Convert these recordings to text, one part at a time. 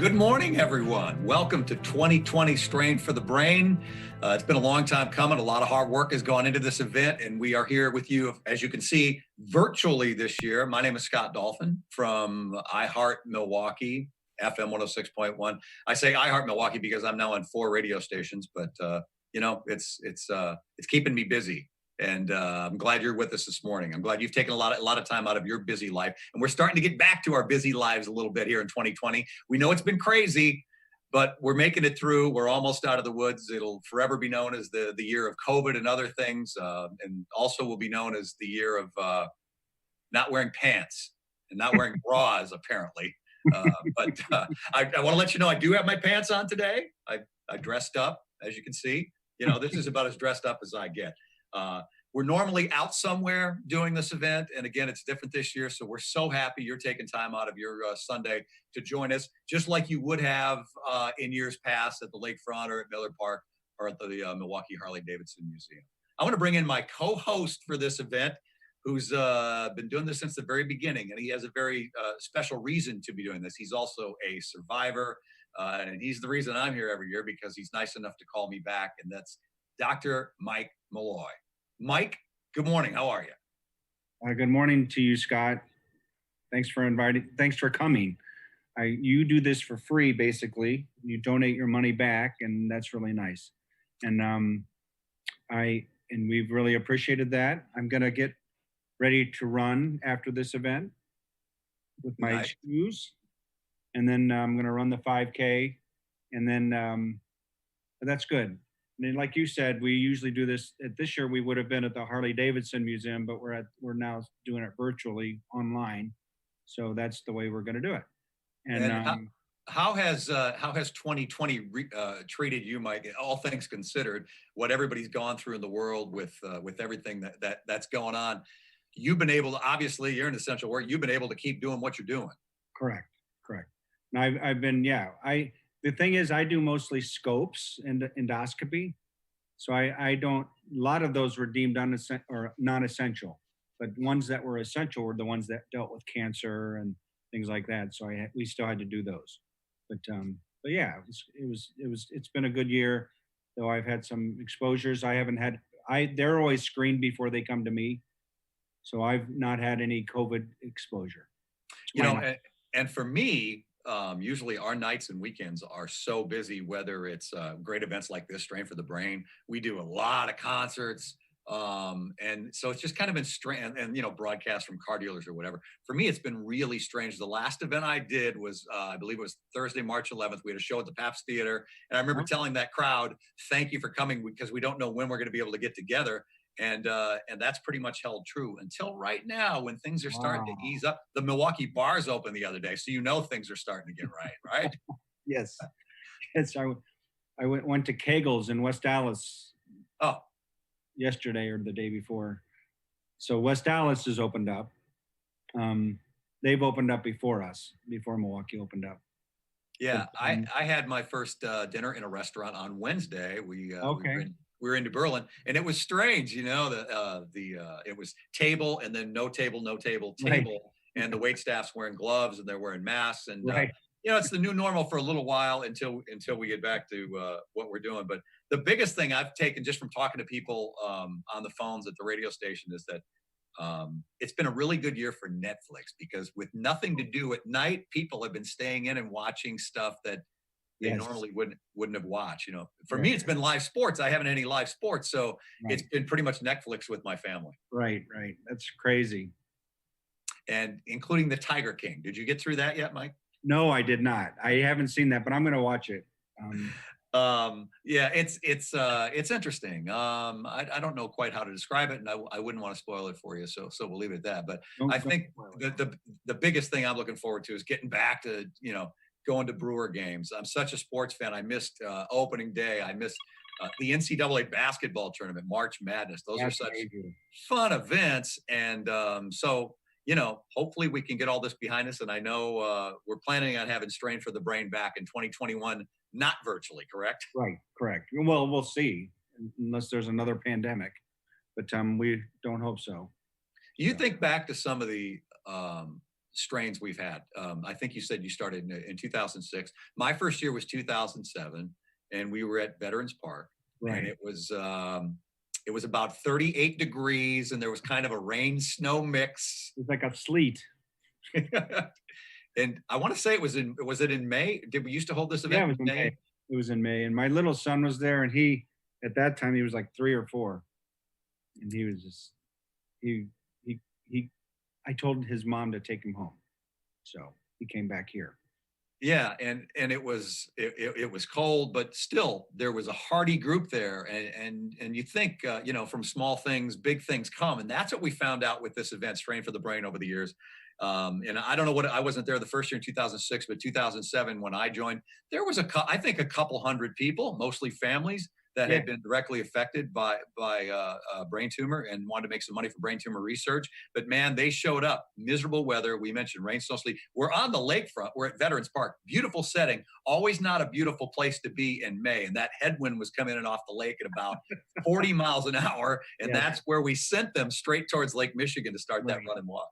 Good morning, everyone. Welcome to 2020 Strain for the Brain. It's been a long time coming. A lot of hard work has gone into this event, and we are here with you, as you can see, virtually this year. My name is Scott Dolphin from iHeart Milwaukee, FM 106.1. I say iHeart Milwaukee because I'm now on 4 radio stations, but it's keeping me busy. And I'm glad you're with us this morning. I'm glad you've taken a lot of time out of your busy life. And we're starting to get back to our busy lives a little bit here in 2020. We know it's been crazy, but we're making it through. We're almost out of the woods. It'll forever be known as the year of COVID and other things. And also will be known as the year of not wearing pants and not wearing bras, apparently. But I want to let you know I do have my pants on today. I dressed up, as you can see. You know, this is about as dressed up as I get. We're normally out somewhere doing this event. And again, it's different this year. So we're so happy you're taking time out of your Sunday to join us, just like you would have in years past at the Lakefront or at Miller Park or at the Milwaukee Harley-Davidson Museum. I want to bring in my co-host for this event, who's been doing this since the very beginning. And he has a very special reason to be doing this. He's also a survivor. And he's the reason I'm here every year because he's nice enough to call me back. And that's Dr. Mike Malloy. Mike, good morning. How are you? Good morning to you, Scott. Thanks for coming. You do this for free, basically. You donate your money back, and that's really nice. And we've really appreciated that. I'm gonna get ready to run after this event with my shoes, and then I'm gonna run the 5K, and then that's good. And like you said, we usually do this. This year, we would have been at the Harley-Davidson Museum, but we're now doing it virtually online. So that's the way we're going to do it. And how has 2020 treated you, Mike? All things considered, what everybody's gone through in the world with everything that's going on, you've been able to. Obviously, you're in essential work. You've been able to keep doing what you're doing. Correct. And I've been The thing is, I do mostly scopes and endoscopy. So I don't, a lot of those were deemed non-essential, but ones that were essential were the ones that dealt with cancer and things like that. So we still had to do those. But yeah, it's been a good year, though I've had some exposures. They're always screened before they come to me. So I've not had any COVID exposure. And for me, usually our nights and weekends are so busy, whether it's great events like this, Strain for the Brain. We do a lot of concerts. And so it's just kind of been strange and broadcasts from car dealers or whatever. For me, it's been really strange. The last event I did was, I believe it was Thursday, March 11th. We had a show at the Pabst Theater. And I remember telling that crowd, thank you for coming because we don't know when we're going to be able to get together. And that's pretty much held true until right now when things are starting to ease up. The Milwaukee bars opened the other day, so things are starting to get right? Yes. I went to Kegel's in West Dallas yesterday or the day before. So West Dallas has opened up. They've opened up before Milwaukee opened up. Yeah, I had my first dinner in a restaurant on Wednesday. We were in Berlin, and it was strange, it was table and then no table, right. And the wait staff's wearing gloves and they're wearing masks, and right. It's the new normal for a little while until we get back to what we're doing. But the biggest thing I've taken just from talking to people on the phones at the radio station is that it's been a really good year for Netflix because with nothing to do at night, people have been staying in and watching stuff that they normally wouldn't have watched. For me, it's been live sports. I haven't had any live sports, so it's been pretty much Netflix with my family. Right. That's crazy. And including the Tiger King. Did you get through that yet, Mike? No, I did not. I haven't seen that, but I'm going to watch it. It's interesting. I don't know quite how to describe it, and I wouldn't want to spoil it for you. So we'll leave it at that. But I think the biggest thing I'm looking forward to is getting back to going to Brewer games. I'm such a sports fan. I missed opening day. I missed the NCAA basketball tournament, March Madness. Those are such fun events. And hopefully we can get all this behind us. And I know we're planning on having Strain for the Brain back in 2021, not virtually, correct? Right, correct. Well, we'll see, unless there's another pandemic. But we don't hope so. You think back to some of the strains we've had. I think you said you started in 2006. My first year was 2007, and we were at Veterans Park, and Right. it was about 38 degrees, and there was kind of a rain snow mix. It's like a sleet. And I want to say was it in May? Did we used to hold this Yeah, event it was in in May. May? It was in May, and my little son was there, and at that time he was like 3 or 4, and he was just he he. I told his mom to take him home, so he came back here. Yeah, and it was cold, but still there was a hearty group there, and you think from small things, big things come, and that's what we found out with this event, Strain for the Brain, over the years. And I don't know I wasn't there the first year in 2006, but 2007 when I joined, there was I think a couple hundred people, mostly families that Yeah, had been directly affected by brain tumor and wanted to make some money for brain tumor research. But man, they showed up. Miserable weather. We mentioned rain, snow, sleet. We're on the lakefront. We're at Veterans Park. Beautiful setting. Always not a beautiful place to be in May. And that headwind was coming in off the lake at about 40 miles an hour. And yeah, that's where we sent them straight towards Lake Michigan to start that right, run and walk.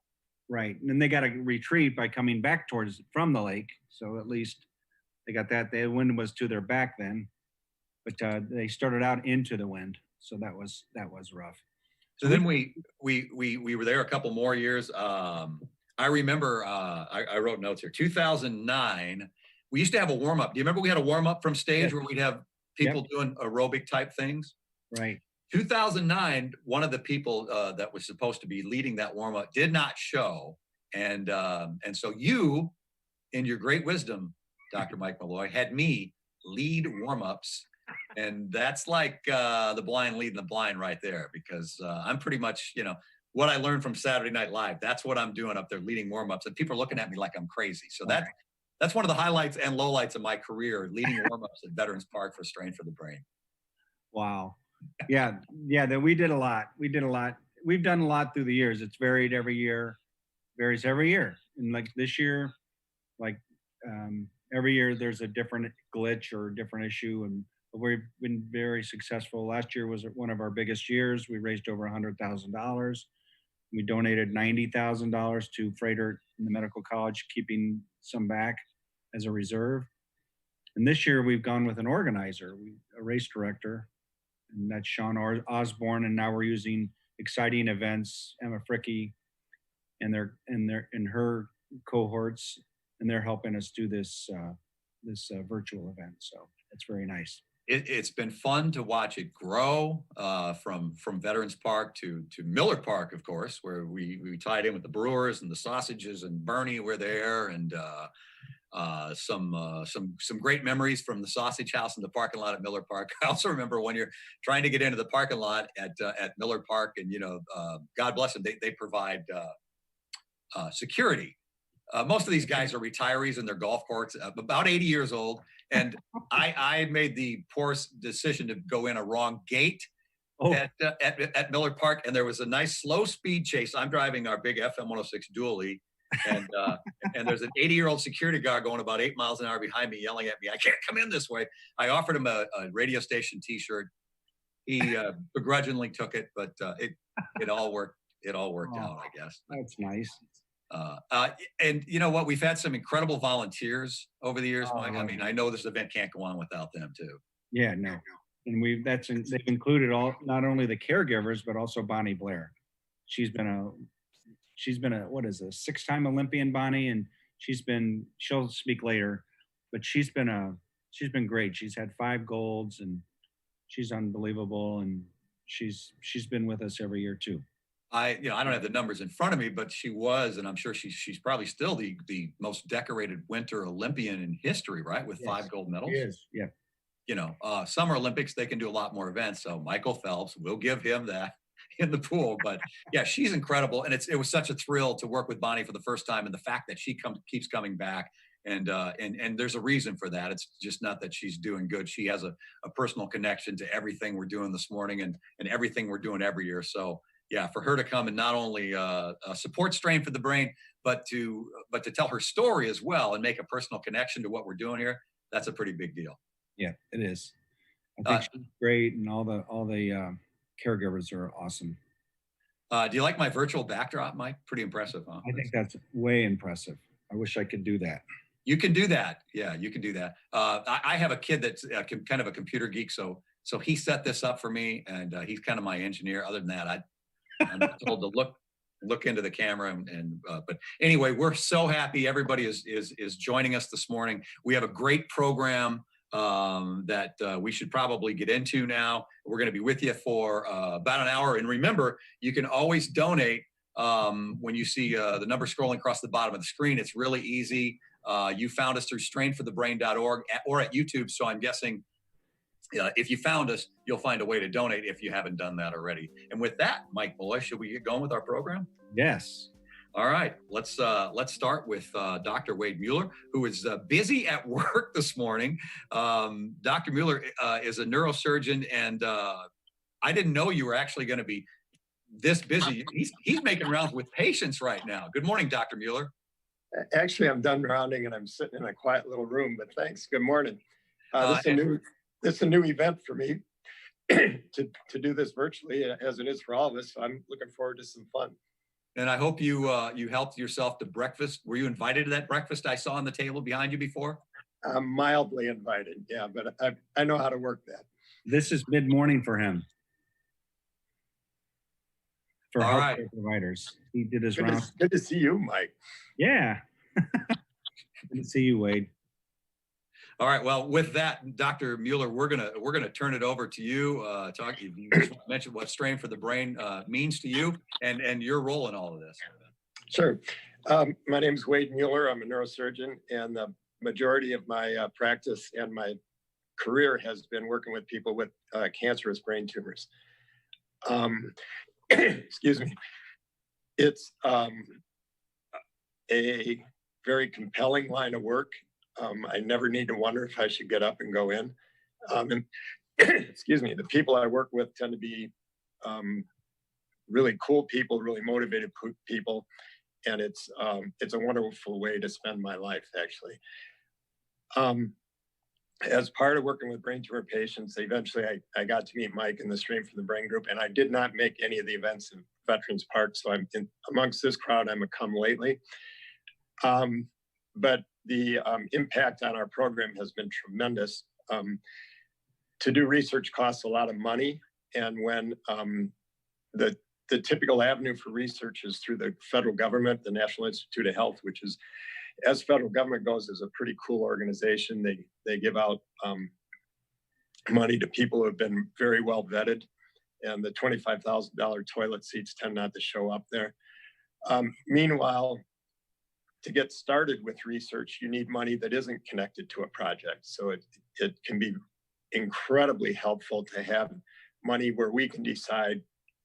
right. And then they got to retreat by coming back towards from the lake. So at least they got that. The wind was to their back then, but they started out into the wind, so that was rough. So So we then we were there a couple more years. I remember I wrote notes here. 2009, we used to have a warm up. Do you remember we had a warm up from stage Yes, where we'd have yep, people doing aerobic type things? right. 2009, one of the people that was supposed to be leading that warm up did not show, and so you, in your great wisdom, Dr. Mike Malloy, had me lead warm ups. And that's like the blind leading the blind right there, because I'm pretty much, what I learned from Saturday Night Live. That's what I'm doing up there, leading warm-ups, and people are looking at me like I'm crazy. So Okay. that's one of the highlights and lowlights of my career, leading warm-ups at Veterans Park for Strain for the Brain. Wow. Yeah, yeah. That we did a lot. We did a lot. We've done a lot through the years. It's varied every year. Varies every year. And like this year, like every year, there's a different glitch or different issue, and we've been very successful. Last year was one of our biggest years. We raised over $100,000. We donated $90,000 to Freighter in the medical college, keeping some back as a reserve. And this year we've gone with an organizer, a race director, and that's Sean Osborne. And now we're using Exciting Events, Emma Fricky, and her cohorts, and they're helping us do this virtual event. So it's very nice. It's been fun to watch it grow from Veterans Park to Miller Park, of course, where we tied in with the Brewers and the sausages, and Bernie were there, and some great memories from the sausage house in the parking lot at Miller Park. I also remember one year trying to get into the parking lot at Miller Park, and God bless them, they provide security. Most of these guys are retirees in their golf courts, about 80 years old. And I made the poor decision to go in a wrong gate Oh, at Miller Park. And there was a nice slow speed chase. I'm driving our big FM 106 dually. And and there's an 80-year-old security guard going about 8 miles an hour behind me, yelling at me, "I can't come in this way." I offered him a radio station T-shirt. He begrudgingly took it, but it all worked. It all worked out, I guess. that's nice. And you know what? We've had some incredible volunteers over the years, Mike. I Oh, mean, I know this event can't go on without them too. yeah, no. And they've included not only the caregivers, but also Bonnie Blair. She's been a what is a 6-time Olympian, Bonnie, and she'll speak later, but she's been great. She's had 5 golds, and she's unbelievable, and she's been with us every year too. I don't have the numbers in front of me, but she was, and I'm sure she's probably still the most decorated Winter Olympian in history, right? With 5 Yes, gold she medals. is. Yeah. Summer Olympics, they can do a lot more events. So Michael Phelps, we'll give him that in the pool. But yeah, she's incredible, and it was such a thrill to work with Bonnie for the first time, and the fact that she keeps coming back. And there's a reason for that. It's just not that she's doing good. She has a personal connection to everything we're doing this morning, and everything we're doing every year. So yeah, for her to come and not only support Strain for the Brain, but to tell her story as well and make a personal connection to what we're doing here, that's a pretty big deal. Yeah, it is. I Uh, think she's great, and all the caregivers are awesome. Do you like my virtual backdrop, Mike? Pretty impressive, huh? I think that's way impressive. I wish I could do that. You can do that. Yeah, you can do that. I have a kid that's kind of a computer geek, so he set this up for me, and he's kind of my engineer. Other than that, I'm told to look into the camera, but anyway, we're so happy everybody is joining us this morning. We have a great program that we should probably get into now. We're going to be with you for about an hour, and remember, you can always donate when you see the number scrolling across the bottom of the screen. It's really easy. You found us through strainforthebrain.org or at YouTube, so I'm guessing if you found us, you'll find a way to donate if you haven't done that already. And with that, Mike Boy, should we get going with our program? Yes. All right, let's start with Dr. Wade Mueller, who is busy at work this morning. Dr. Mueller is a neurosurgeon, and I didn't know you were actually going to be this busy. He's making rounds with patients right now. Good morning, Dr. Mueller. Actually, I'm done rounding and I'm sitting in a quiet little room, but thanks. Good morning. This is a new event for me to do this virtually, as it is for all of us. So I'm looking forward to some fun. And I hope you helped yourself to breakfast. Were you invited to that breakfast I saw on the table behind you before? I'm mildly invited, yeah, but I know how to work that. This is mid-morning for him. For all healthcare right. providers. He did his rounds. Good to see you, Mike. Yeah. Good to see you, Wade. All right. Well, with that, Dr. Mueller, we're gonna turn it over to you. You just mention what Strain for the Brain means to you and your role in all of this. Sure. My name is Wade Mueller. I'm a neurosurgeon, and the majority of my practice and my career has been working with people with cancerous brain tumors. Excuse me. It's a very compelling line of work. I never need to wonder if I should get up and go in. And excuse me, the people I work with tend to be really cool people, really motivated people, and it's a wonderful way to spend my life, actually. As part of working with brain tumor patients, eventually I got to meet Mike in the Strain for the Brain group, and I did not make any of the events in Veterans Park, so I'm amongst this crowd. I'm a come lately. But the impact on our program has been tremendous. To do research costs a lot of money, and when the typical avenue for research is through the federal government, the National Institute of Health, which is, as federal government goes, is a pretty cool organization. They give out money to people who have been very well vetted, and the $25,000 toilet seats tend not to show up there. Meanwhile, to get started with research, you need money that isn't connected to a project. So it can be incredibly helpful to have money where we can decide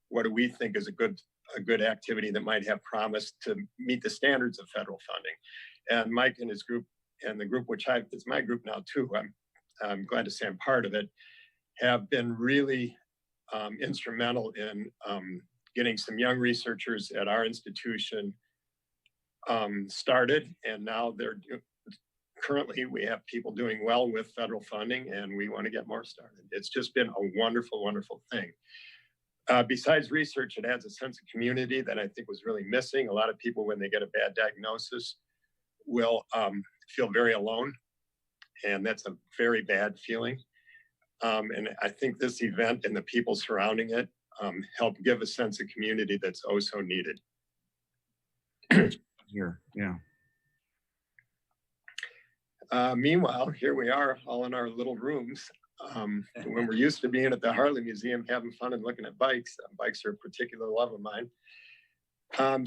what do we think is a good activity that might have promise to meet the standards of federal funding. And Mike and his group, and the group which it's my group now too, I'm glad to say I'm part of it, have been really instrumental in getting some young researchers at our institution started, and now currently we have people doing well with federal funding, and we want to get more started. It's just been a wonderful, wonderful thing. Besides research, it adds a sense of community that I think was really missing. A lot of people, when they get a bad diagnosis, will feel very alone, and that's a very bad feeling. And I think this event and the people surrounding it help give a sense of community that's oh so needed. Here, yeah. Meanwhile, here we are all in our little rooms. When we're used to being at the Harley Museum, having fun and looking at bikes. Bikes are a particular love of mine.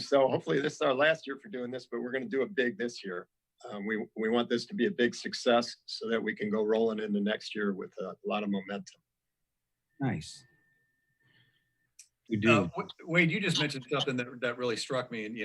So hopefully this is our last year for doing this, but we're going to do it big this year. We want this to be a big success so that we can go rolling into next year with a lot of momentum. Nice. We do. Wade, you just mentioned something that really struck me, and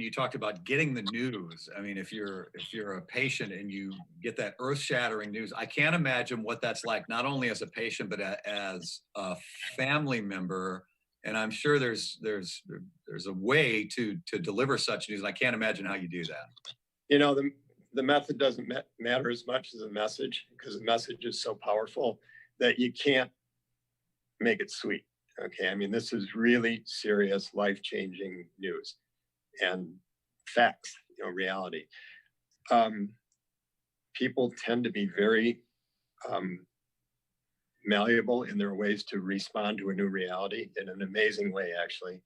you talked about getting the news. I mean, if you're a patient and you get that earth-shattering news, I can't imagine what that's like, not only as a patient but as a family member. And I'm sure there's a way to deliver such news. And I can't imagine how you do that. The method doesn't matter as much as the message, because the message is so powerful that you can't make it sweet. Okay, I mean, this is really serious, life-changing news and facts, reality. Um, People tend to be very um, malleable in their ways to respond to a new reality in an amazing way, actually.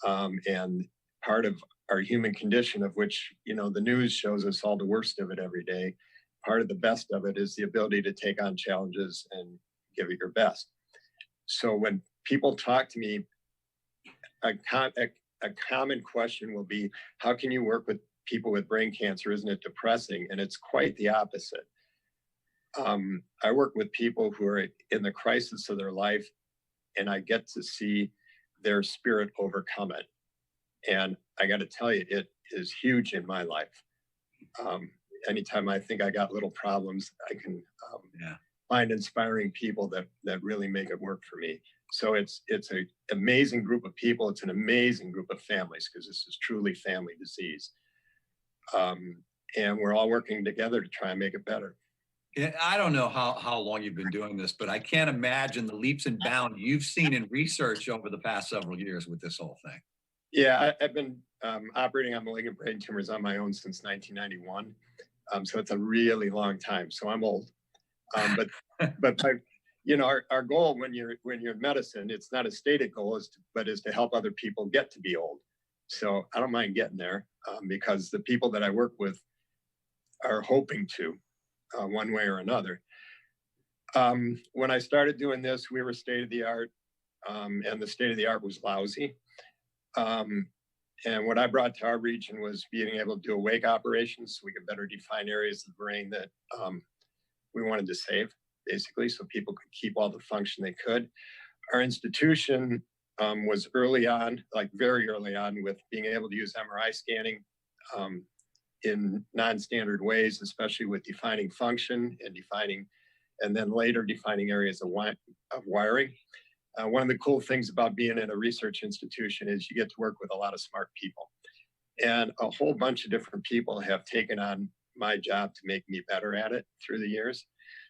And part of our human condition, of which, the news shows us all the worst of it every day, part of the best of it is the ability to take on challenges and give it your best. So when people talk to me, a common question will be, how can you work with people with brain cancer? Isn't it depressing? And it's quite the opposite. I work with people who are in the crisis of their life, and I get to see their spirit overcome it. And I got to tell you, it is huge in my life. Anytime I think I got little problems, I can find inspiring people that really make it work for me. So it's an amazing group of people. It's an amazing group of families, because this is truly family disease. And we're all working together to try and make it better. Yeah, I don't know how long you've been doing this, but I can't imagine the leaps and bounds you've seen in research over the past several years with this whole thing. Yeah, I've been operating on malignant brain tumors on my own since 1991. So it's a really long time. So I'm old. But our goal when you're in medicine, it's not a stated goal, but is to help other people get to be old. So I don't mind getting there, because the people that I work with are hoping to, one way or another. When I started doing this, we were state of the art, and the state of the art was lousy. And what I brought to our region was being able to do awake operations, so we could better define areas of the brain that we wanted to save, basically, so people could keep all the function they could. Our institution was early on, like very early on, with being able to use MRI scanning in non-standard ways, especially with defining function and then later defining areas of wiring. One of the cool things about being in a research institution is you get to work with a lot of smart people. And a whole bunch of different people have taken on my job to make me better at it through the years.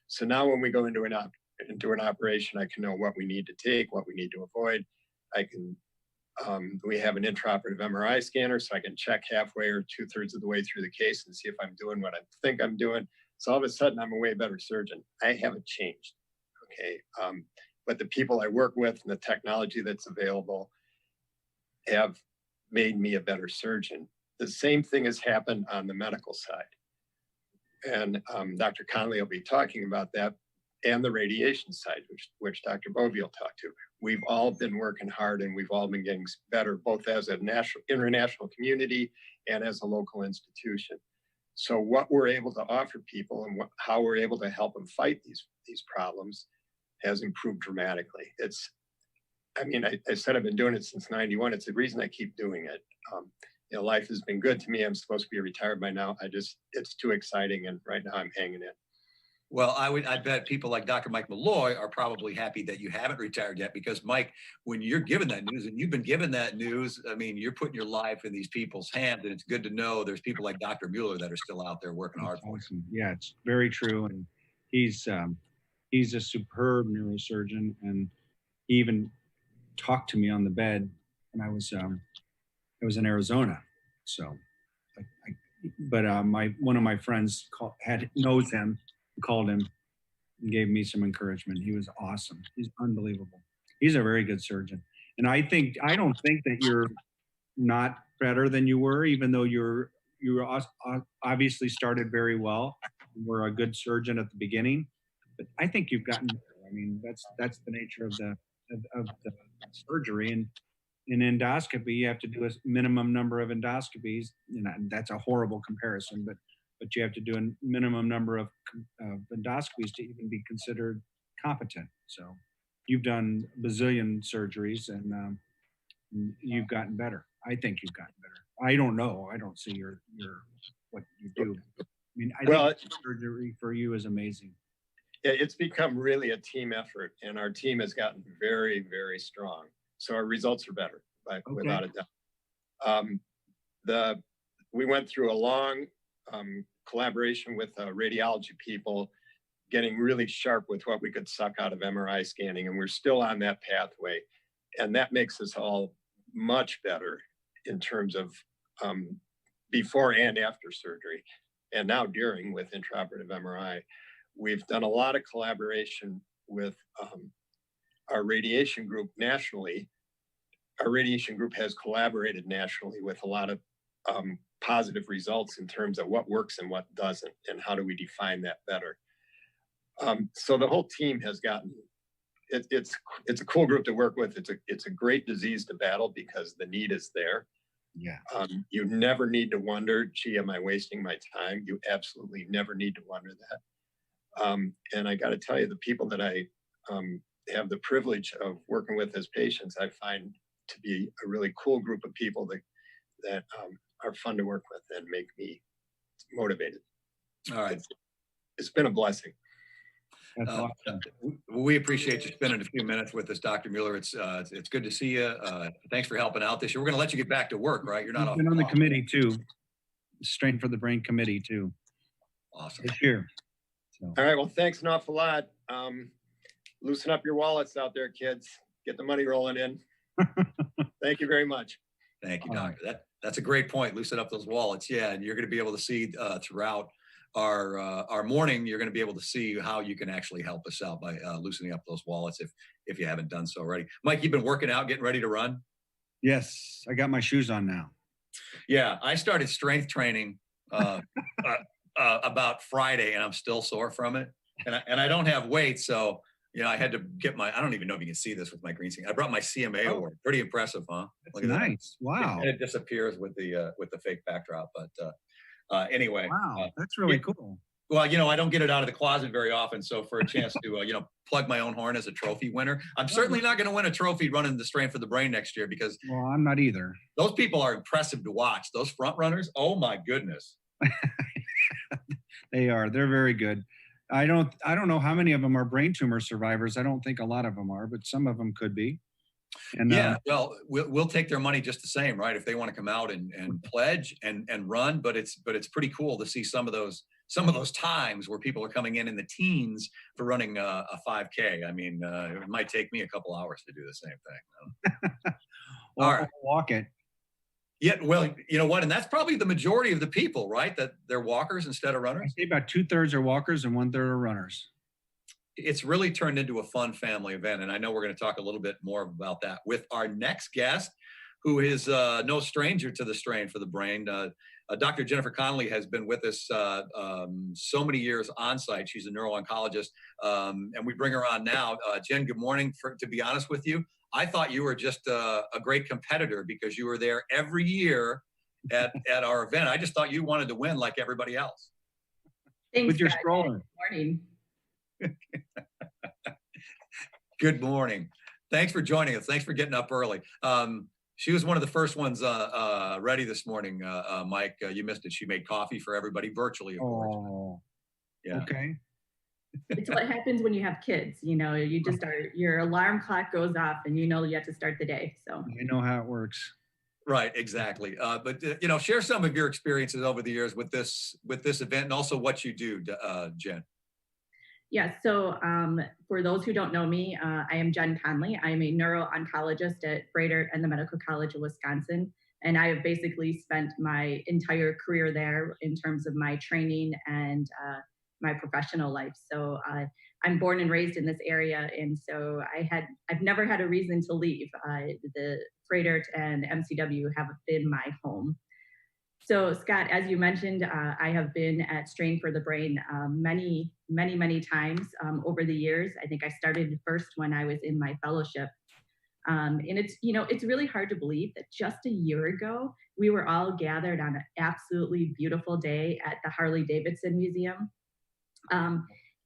So now when we go into an operation, I can know what we need to take, what we need to avoid. We have an intraoperative MRI scanner, so I can check halfway or 2/3 of the way through the case and see if I'm doing what I think I'm doing. So all of a sudden, I'm a way better surgeon. I haven't changed, okay? But the people I work with and the technology that's available have made me a better surgeon. The same thing has happened on the medical side. And Dr. Conley will be talking about that, and the radiation side, which Dr. Boviel talked to. We've all been working hard, and we've all been getting better, both as a international community and as a local institution. So what we're able to offer people and how we're able to help them fight these problems has improved dramatically. I said I've been doing it since 91. It's the reason I keep doing it. Life has been good to me. I'm supposed to be retired by now. It's too exciting. And right now I'm hanging in. Well, I bet people like Dr. Mike Malloy are probably happy that you haven't retired yet, because Mike, when you're given that news, and you've been given that news, I mean, you're putting your life in these people's hands, and it's good to know there's people like Dr. Mueller that are still out there working hard for you. Yeah, it's very true. And he's a superb neurosurgeon, and he even talked to me on the bed when I was in Arizona. So, but one of my friends knows him, called him, and gave me some encouragement. He was awesome. He's unbelievable. He's a very good surgeon, and I don't think that you're not better than you were, even though you obviously started very well. You were a good surgeon at the beginning, but I think you've gotten better. I mean, that's the nature of the surgery. And in endoscopy, you have to do a minimum number of endoscopies. That's a horrible comparison, but you have to do a minimum number of endoscopies to even be considered competent. So you've done a bazillion surgeries, and you've gotten better. I think you've gotten better. I don't know. I don't see your what you do. I mean, I think surgery for you is amazing. It's become really a team effort, and our team has gotten very, very strong. So our results are better, without a doubt. We went through a long collaboration with radiology people, getting really sharp with what we could suck out of MRI scanning, and we're still on that pathway. And that makes us all much better in terms of before and after surgery, and now during with intraoperative MRI. We've done a lot of collaboration with our radiation group nationally. Our radiation group has collaborated nationally with a lot of positive results in terms of what works and what doesn't, and how do we define that better. So the whole team has gotten, it's a cool group to work with. It's a great disease to battle because the need is there. Yeah. You never need to wonder, gee, am I wasting my time? You absolutely never need to wonder that. And I got to tell you, the people that I have the privilege of working with as patients, I find to be a really cool group of people that are fun to work with and make me motivated. All right. It's been a blessing. That's awesome. We appreciate you spending a few minutes with us, Dr. Mueller. It's good to see you. Thanks for helping out this year. We're going to let you get back to work, right? You're not You've been on the committee too, Strain for the Brain committee too. Awesome. This year. So. All right. Well, thanks an awful lot. Loosen up your wallets out there, kids. Get the money rolling in. Thank you very much. Thank you, Doctor. That's a great point. Loosen up those wallets. Yeah, and you're going to be able to see throughout our morning, you're going to be able to see how you can actually help us out by loosening up those wallets if you haven't done so already. Mike, you've been working out, getting ready to run? Yes, I got my shoes on now. Yeah, I started strength training about Friday, and I'm still sore from it. And I don't have weights, so I had to get I don't even know if you can see this with my green screen. I brought my CMA award. Pretty impressive, huh? That's nice. That. Wow. And it disappears with the fake backdrop, but anyway. Wow, that's really cool. Well, I don't get it out of the closet very often. So for a chance to, plug my own horn as a trophy winner, I'm certainly not going to win a trophy running the Strain for the Brain next year because. Well, I'm not either. Those people are impressive to watch. Those front runners. Oh my goodness. They are. They're very good. I don't know how many of them are brain tumor survivors. I don't think a lot of them are, but some of them could be. And yeah, well, we'll take their money just the same, right? If they want to come out and pledge and run, but it's pretty cool to see some of those times where people are coming in the teens for running a 5K. I mean, it might take me a couple hours to do the same thing. Well, all right, walk it. Yeah, well, you know what? And that's probably the majority of the people, right? That they're walkers instead of runners. I say about 2/3 are walkers and 1/3 are runners. It's really turned into a fun family event. And I know we're going to talk a little bit more about that with our next guest, who is no stranger to the Strain for the Brain. Dr. Jennifer Connolly has been with us so many years on site. She's a neuro-oncologist, and we bring her on now. Jen, good morning. To be honest with you, I thought you were just a great competitor because you were there every year at our event. I just thought you wanted to win like everybody else. Thanks, with your guys. stroller. Good morning. Good morning. Thanks for joining us. Thanks for getting up early. She was one of the first ones ready this morning, Mike. You missed it. She made coffee for everybody virtually, of course. Oh, yeah. Okay. It's what happens when you have kids. You just your alarm clock goes off and you have to start the day. So You know how it works. Right, exactly. But share some of your experiences over the years with this event and also what you do, Jen. Yeah, so for those who don't know me, I am Jen Conley. I'm a neuro-oncologist at Froedtert and the Medical College of Wisconsin. And I have basically spent my entire career there in terms of my training and my professional life. So I'm born and raised in this area. And so I've never had a reason to leave. The Froedtert and MCW have been my home. So Scott, as you mentioned, I have been at Strain for the Brain many times over the years. I think I started first when I was in my fellowship. And it's really hard to believe that just a year ago, we were all gathered on an absolutely beautiful day at the Harley-Davidson Museum.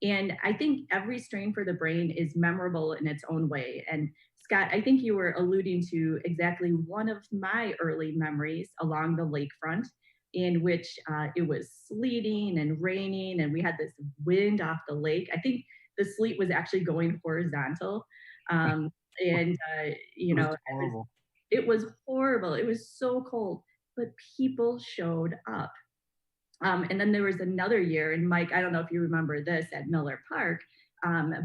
And I think every Strain for the Brain is memorable in its own way. And Scott, I think you were alluding to exactly one of my early memories along the lakefront, in which it was sleeting and raining, and we had this wind off the lake. I think the sleet was actually going horizontal. It was horrible. It was so cold, but people showed up. And then there was another year, and Mike, I don't know if you remember this, at Miller Park,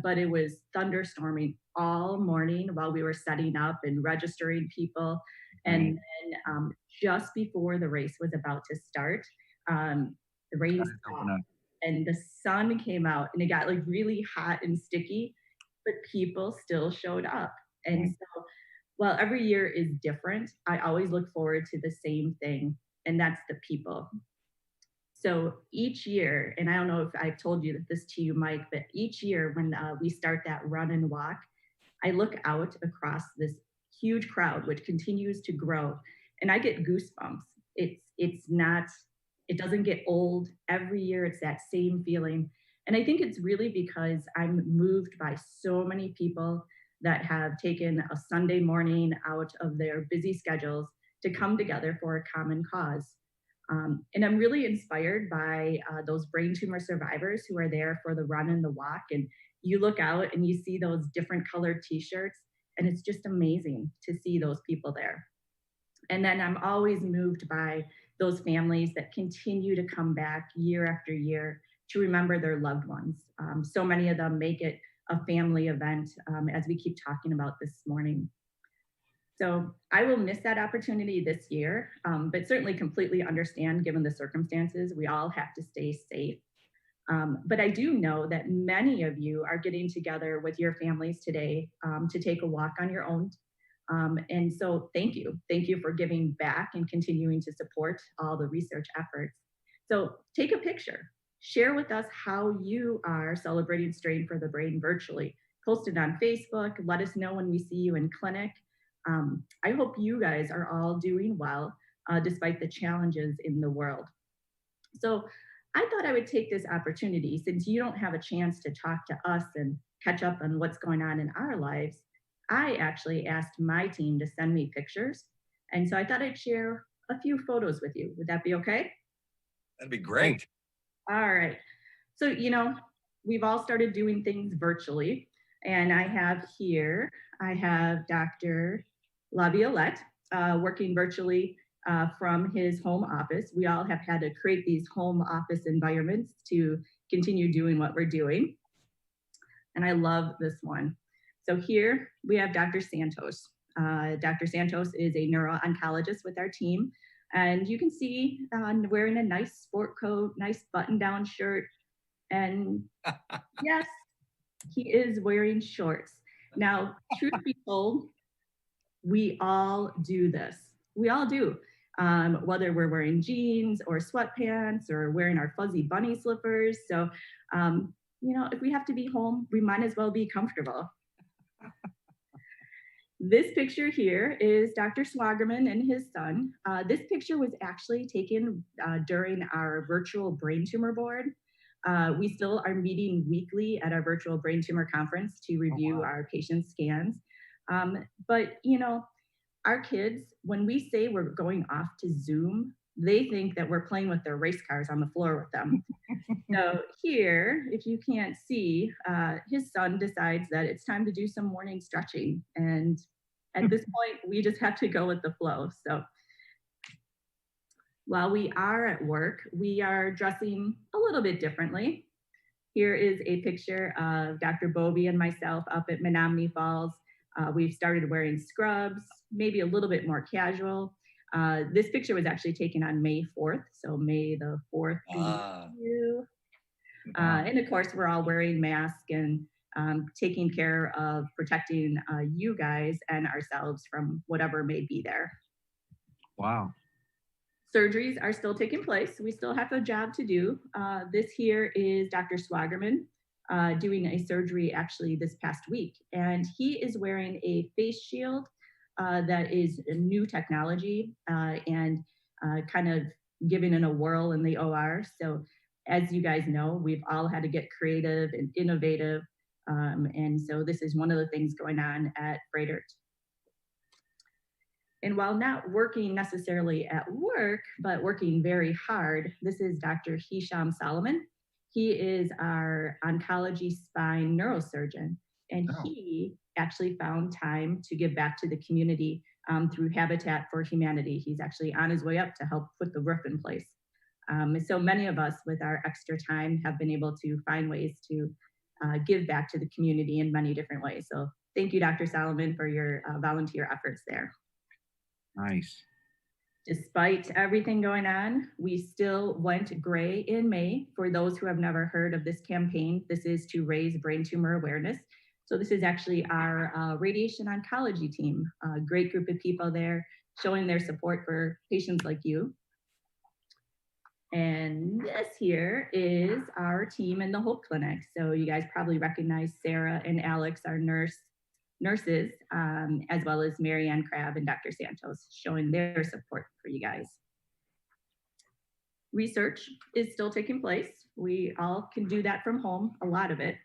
but it was thunderstorming all morning while we were setting up and registering people. And then just before the race was about to start, the rain stopped and the sun came out and it got like really hot and sticky, but people still showed up. And so while every year is different, I always look forward to the same thing, and that's the people. So each year, and I don't know if I've told you this to you, Mike, but each year when we start that run and walk, I look out across this huge crowd, which continues to grow, and I get goosebumps. It's not, it doesn't get old. Every year it's that same feeling. And I think it's really because I'm moved by so many people that have taken a Sunday morning out of their busy schedules to come together for a common cause. And I'm really inspired by those brain tumor survivors who are there for the run and the walk. And you look out and you see those different colored t-shirts, and it's just amazing to see those people there. And then I'm always moved by those families that continue to come back year after year to remember their loved ones. So many of them make it a family event, as we keep talking about this morning. So I will miss that opportunity this year, but certainly completely understand given the circumstances, we all have to stay safe. But I do know that many of you are getting together with your families today to take a walk on your own. And so thank you. Thank you for giving back and continuing to support all the research efforts. So take a picture. Share with us how you are celebrating Strain for the Brain virtually. Post it on Facebook. Let us know when we see you in clinic. I hope you guys are all doing well despite the challenges in the world. So I thought I would take this opportunity, since you don't have a chance to talk to us and catch up on what's going on in our lives. I actually asked my team to send me pictures. And so I thought I'd share a few photos with you. Would that be okay? That'd be great. All right. So, you know, we've all started doing things virtually. And I have Dr. Laviolette working virtually from his home office. We all have had to create these home office environments to continue doing what we're doing. And I love this one. So here we have Dr. Santos. Dr. Santos is a neuro-oncologist with our team. And you can see wearing a nice sport coat, nice button-down shirt. And yes, he is wearing shorts. Now, truth be told, we all do this. We all do. Whether we're wearing jeans or sweatpants or wearing our fuzzy bunny slippers. So, you know, if we have to be home, we might as well be comfortable. This picture here is Dr. Swagerman and his son. This picture was actually taken during our virtual brain tumor board. We still are meeting weekly at our virtual brain tumor conference to review our patient scans. But, you know, our kids, when we say we're going off to Zoom, they think that we're playing with their race cars on the floor with them. So here, if you can't see, his son decides that it's time to do some morning stretching. And at this point, we just have to go with the flow. So while we are at work, we are dressing a little bit differently. Here is a picture of Dr. Bobby and myself up at Menominee Falls. We've started wearing scrubs, maybe a little bit more casual. This picture was actually taken on May 4th. So May the 4th be you. And of course, we're all wearing masks and taking care of protecting you guys and ourselves from whatever may be there. Wow. Surgeries are still taking place. We still have a job to do. This here is Dr. Swagerman doing a surgery actually this past week. And he is wearing a face shield that is a new technology and kind of giving it a whirl in the OR. So as you guys know, we've all had to get creative and innovative. And so this is one of the things going on at Fredert. And while not working necessarily at work, but working very hard, this is Dr. Hisham Solomon. He is our oncology spine neurosurgeon, and he actually found time to give back to the community through Habitat for Humanity. He's actually on his way up to help put the roof in place. So many of us with our extra time have been able to find ways to give back to the community in many different ways. So thank you, Dr. Solomon, for your volunteer efforts there. Nice. Despite everything going on, we still went gray in May. For those who have never heard of this campaign, this is to raise brain tumor awareness. So this is actually our radiation oncology team, a great group of people there showing their support for patients like you. And this here is our team in the Hope Clinic. So you guys probably recognize Sarah and Alex, our nurses, as well as Marianne Crabb and Dr. Santos, showing their support for you guys. Research is still taking place. We all can do that from home, a lot of it.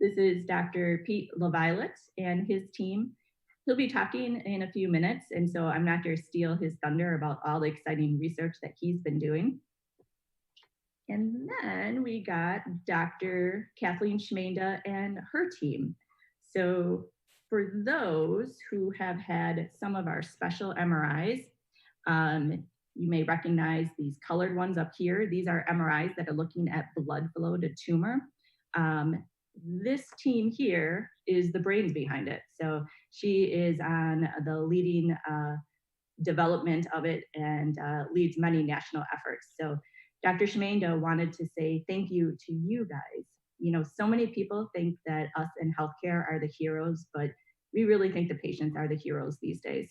This is Dr. Pete LaViolette and his team. He'll be talking in a few minutes, and so I'm not going to steal his thunder about all the exciting research that he's been doing. And then we got Dr. Kathleen Schmenda and her team. So for those who have had some of our special MRIs, you may recognize these colored ones up here. These are MRIs that are looking at blood flow to tumor. This team here is the brains behind it. So she is on the leading development of it and leads many national efforts. So Dr. Schmenda wanted to say thank you to you guys. You know, so many people think that us in healthcare are the heroes, but we really think the patients are the heroes these days.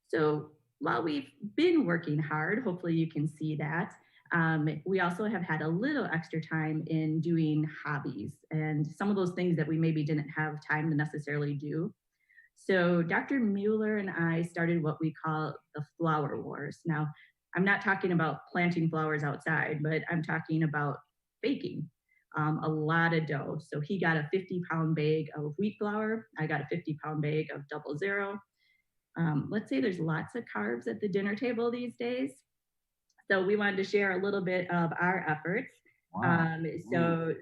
So while we've been working hard, hopefully you can see that, we also have had a little extra time in doing hobbies and some of those things that we maybe didn't have time to necessarily do. So Dr. Mueller and I started what we call the flower wars. Now, I'm not talking about planting flowers outside, but I'm talking about baking a lot of dough. So he got a 50-pound bag of wheat flour. I got a 50-pound bag of 00. Let's say there's lots of carbs at the dinner table these days. So we wanted to share a little bit of our efforts. Wow. So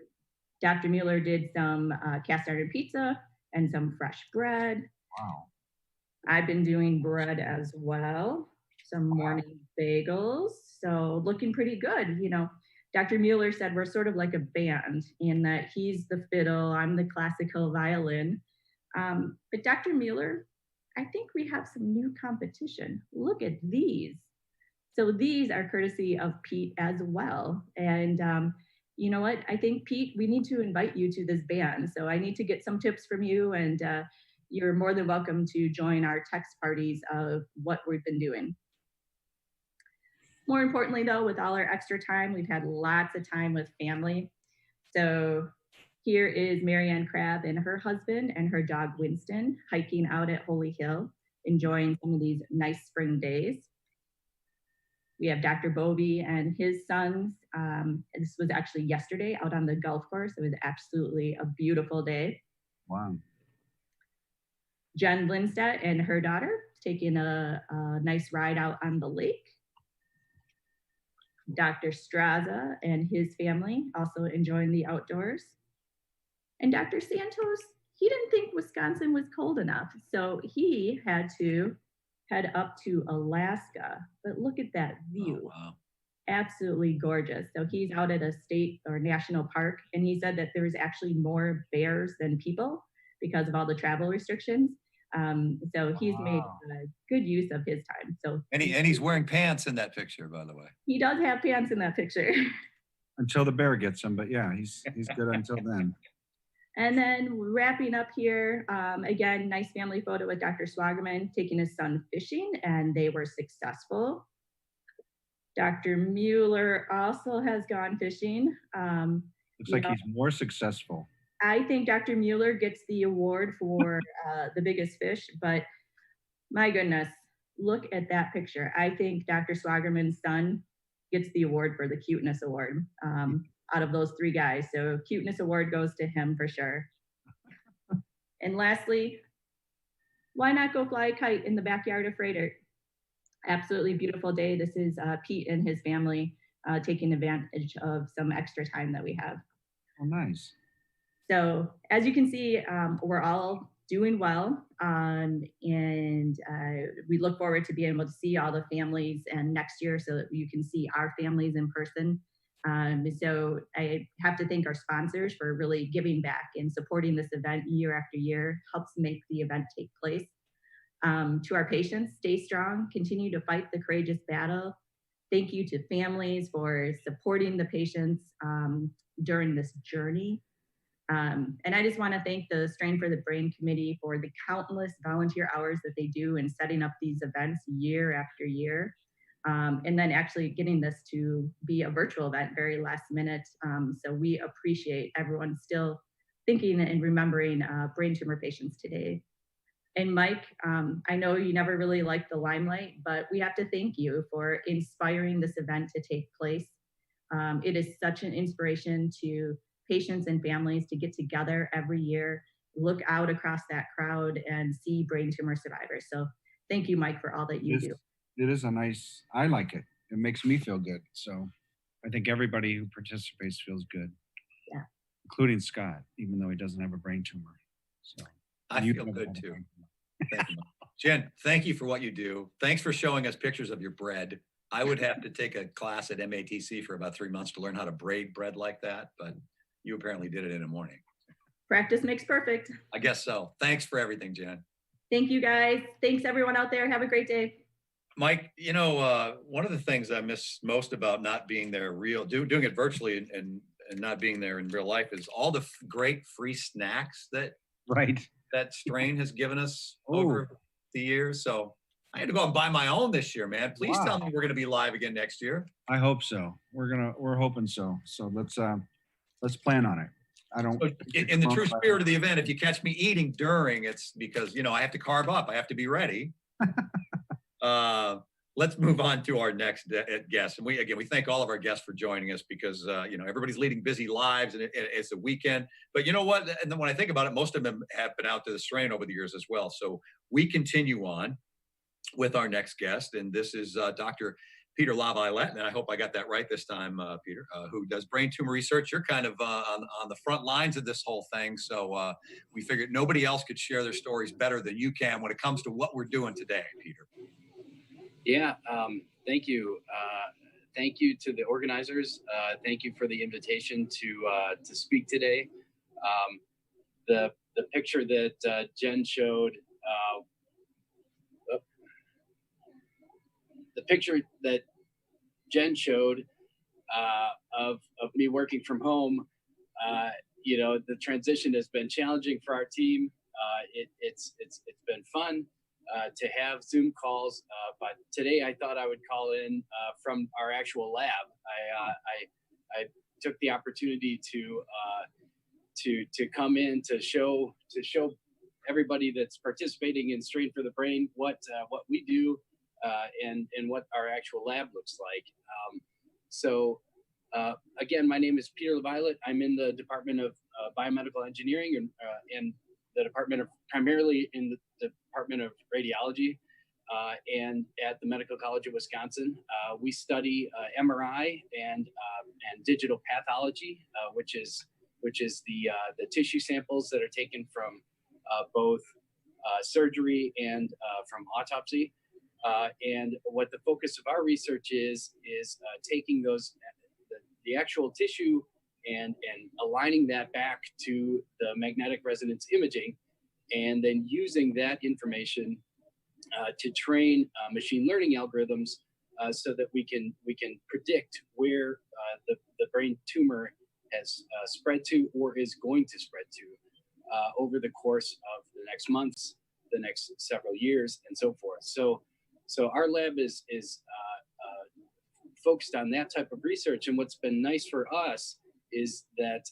Dr. Mueller did some cast iron pizza and some fresh bread. Wow. I've been doing bread as well, some morning bagels. So looking pretty good. You know, Dr. Mueller said we're sort of like a band in that he's the fiddle, I'm the classical violin. But Dr. Mueller, I think we have some new competition. Look at these. So these are courtesy of Pete as well. And you know what? I think, Pete, we need to invite you to this band. So I need to get some tips from you, and you're more than welcome to join our text parties of what we've been doing. More importantly, though, with all our extra time, we've had lots of time with family. So here is Marianne Crabb and her husband and her dog Winston hiking out at Holy Hill, enjoying some of these nice spring days. We have Dr. Bovey and his sons. This was actually yesterday out on the golf course. It was absolutely a beautiful day. Wow. Jen Lindstedt and her daughter taking a nice ride out on the lake. Dr. Straza and his family also enjoying the outdoors. And Dr. Santos, he didn't think Wisconsin was cold enough, so he had to head up to Alaska. But look at that view. Oh, wow. Absolutely gorgeous. So he's out at a state or national park, and he said that there's actually more bears than people because of all the travel restrictions. So he's made good use of his time. So And he's wearing pants in that picture, by the way. he does have pants in that picture. Until the bear gets him, but yeah, he's good until then. And then wrapping up here, again, nice family photo with Dr. Swagerman taking his son fishing, and they were successful. Dr. Mueller also has gone fishing. Looks like he's more successful. I think Dr. Mueller gets the award for the biggest fish, but my goodness, look at that picture. I think Dr. Swagerman's son gets the award for the cuteness award out of those three guys. So cuteness award goes to him for sure. And lastly, why not go fly a kite in the backyard of Freighter? Absolutely beautiful day. This is Pete and his family taking advantage of some extra time that we have. Oh, nice. So as you can see, we're all doing well, and we look forward to being able to see all the families and next year so that you can see our families in person. So I have to thank our sponsors for really giving back and supporting this event year after year, helps make the event take place. To our patients, stay strong, continue to fight the courageous battle. Thank you to families for supporting the patients during this journey. And I just want to thank the Strain for the Brain Committee for the countless volunteer hours that they do in setting up these events year after year. And then actually getting this to be a virtual event very last minute. So we appreciate everyone still thinking and remembering brain tumor patients today. And Mike, I know you never really liked the limelight, but we have to thank you for inspiring this event to take place. It is such an inspiration to patients and families to get together every year, look out across that crowd and see brain tumor survivors. So thank you, Mike, for all that you do. It is I like it. It makes me feel good. So I think everybody who participates feels good. Yeah. Including Scott, even though he doesn't have a brain tumor. So I feel good too. Thank you, Mike. Jen, thank you for what you do. Thanks for showing us pictures of your bread. I would have to take a class at MATC for about 3 months to learn how to braid bread like that, but you apparently did it in a morning. Practice makes perfect. I guess so. Thanks for everything, Jen. Thank you, guys. Thanks, everyone out there. Have a great day. Mike, one of the things I miss most about not being there doing it virtually and not being there in real life is all the great free snacks that Strain has given us over the years. So I had to go and buy my own this year, man. Please tell me we're going to be live again next year. I hope so. We're hoping so. So let's plan on it. In the true spirit of the event, if you catch me eating during, it's because, I have to carve up. I have to be ready. Let's move on to our next guest. And we thank all of our guests for joining us because, everybody's leading busy lives and it's a weekend. But you know what? And then when I think about it, most of them have been out to the Strain over the years as well. So we continue on with our next guest. And this is Dr. Peter Laviolette, and I hope I got that right this time, Peter, who does brain tumor research. You're kind of on the front lines of this whole thing. So we figured nobody else could share their stories better than you can when it comes to what we're doing today, Peter. Yeah, thank you. Thank you to the organizers. Thank you for the invitation to speak today. The picture that Jen showed, of me working from home, the transition has been challenging for our team. It's been fun to have Zoom calls, but today I thought I would call in from our actual lab. I took the opportunity to come in to show everybody that's participating in Strain for the Brain what we do and what our actual lab looks like. Again, my name is Peter Laviolette. I'm in the Department of Biomedical Engineering and the primarily in the Department of Radiology and at the Medical College of Wisconsin. We study MRI and digital pathology, which is the tissue samples that are taken from both surgery and from autopsy. And what the focus of our research is taking the actual tissue and aligning that back to the magnetic resonance imaging, and then using that information to train machine learning algorithms so that we can predict where the brain tumor has spread to or is going to spread to over the course of the next months, the next several years, and so forth. So our lab is focused on that type of research. And what's been nice for us is that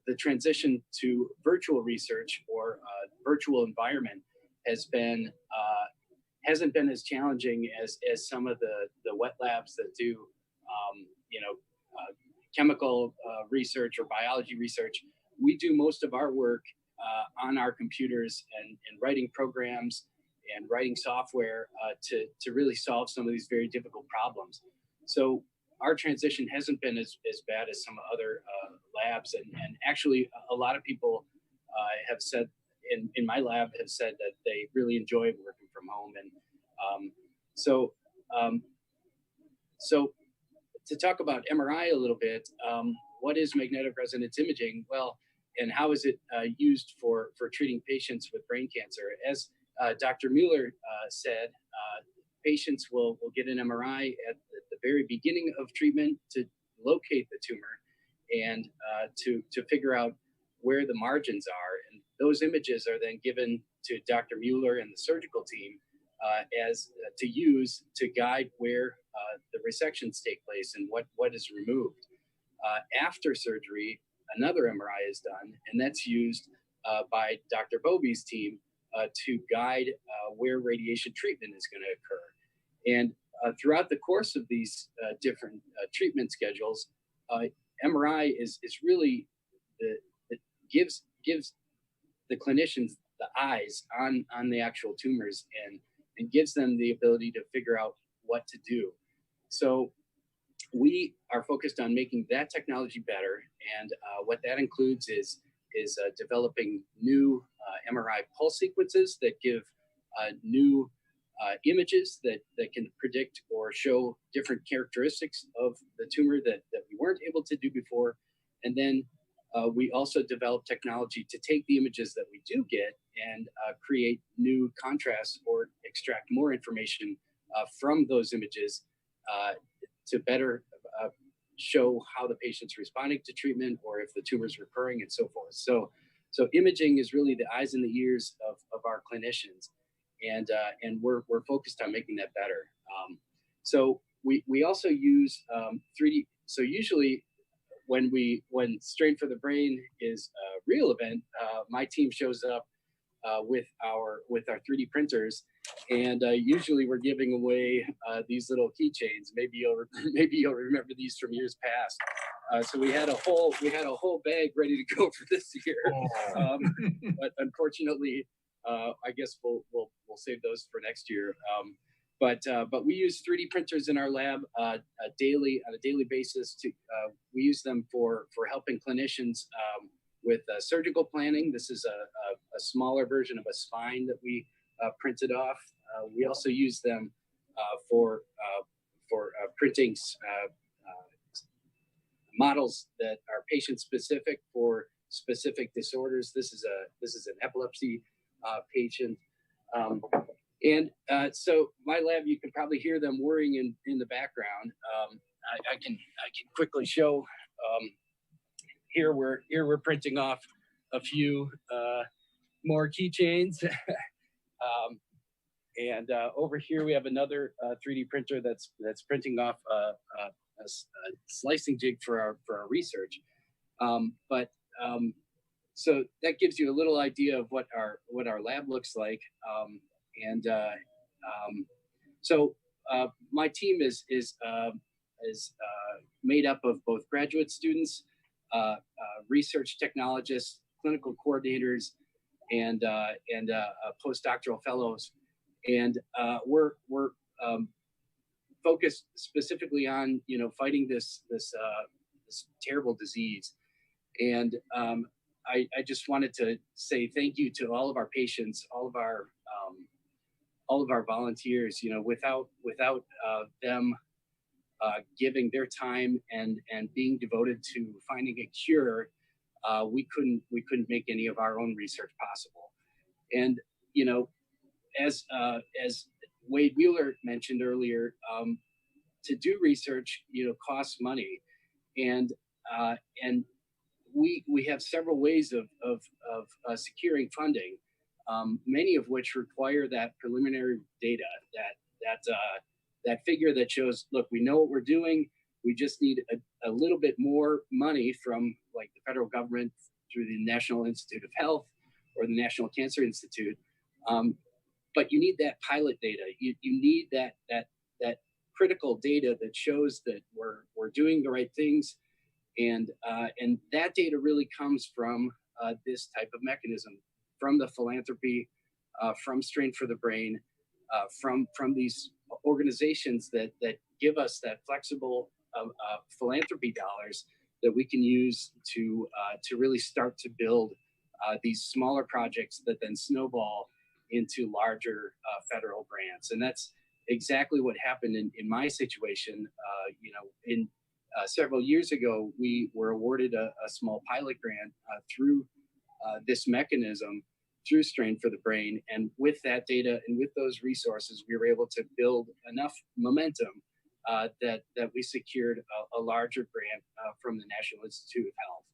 the transition to virtual research or virtual environment hasn't been as challenging as some of the wet labs that do chemical research or biology research. We do most of our work on our computers and writing programs and writing software to really solve some of these very difficult problems. So our transition hasn't been as bad as some other labs. And actually, a lot of people have said, in my lab, have said that they really enjoy working from home. And so to talk about MRI a little bit, what is magnetic resonance imaging? Well, and how is it used for treating patients with brain cancer? As Dr. Mueller said, patients will get an MRI at the very beginning of treatment to locate the tumor and to figure out where the margins are. And those images are then given to Dr. Mueller and the surgical team as to use to guide where the resections take place and what is removed. After surgery, another MRI is done, and that's used by Dr. Bobby's team to guide where radiation treatment is going to occur. And throughout the course of these different treatment schedules, MRI is really it gives the clinicians the eyes on the actual tumors and gives them the ability to figure out what to do. So we are focused on making that technology better, and what that includes is developing new MRI pulse sequences that give new images that can predict or show different characteristics of the tumor that we weren't able to do before. And then we also develop technology to take the images that we do get and create new contrasts or extract more information from those images to better show how the patient's responding to treatment or if the tumor is recurring and so forth. So imaging is really the eyes and the ears of our clinicians, and we're focused on making that better. So we also use 3D. So usually when Strain for the Brain is a real event, my team shows up with our 3D printers, and usually we're giving away these little keychains. Maybe you'll remember these from years past. So we had a whole bag ready to go for this year, but unfortunately, I guess we'll save those for next year. But we use 3D printers in our lab on a daily basis. We use them for helping clinicians with surgical planning. This is a smaller version of a spine that we printed off. We also use them for printing models that are patient specific for specific disorders. This is an epilepsy patient. So my lab, you can probably hear them whirring in the background. I can quickly show. Here we're printing off a few more keychains, and over here we have another 3D printer that's printing off a slicing jig for our research. So that gives you a little idea of what our lab looks like. So my team is made up of both graduate students, research technologists, clinical coordinators, and postdoctoral fellows, and we're focused specifically on fighting this terrible disease. And I just wanted to say thank you to all of our patients, all of our volunteers. Without them giving their time and being devoted to finding a cure, we couldn't make any of our own research possible. And as Wade Mueller mentioned earlier, to do research costs money, and we have several ways of securing funding, many of which require that preliminary data, that figure that shows, look, we know what we're doing. We just need a little bit more money from like the federal government through the National Institute of Health or the National Cancer Institute. But you need that pilot data. You need that critical data that shows that we're doing the right things, and that data really comes from this type of mechanism, from the philanthropy, from Strain for the Brain, from these organizations that give us that flexible philanthropy dollars that we can use to really start to build these smaller projects that then snowball into larger federal grants. And that's exactly what happened in my situation. several years ago, we were awarded a small pilot grant through this mechanism through Strain for the Brain. And with that data and with those resources, we were able to build enough momentum that we secured a larger grant from the National Institute of Health.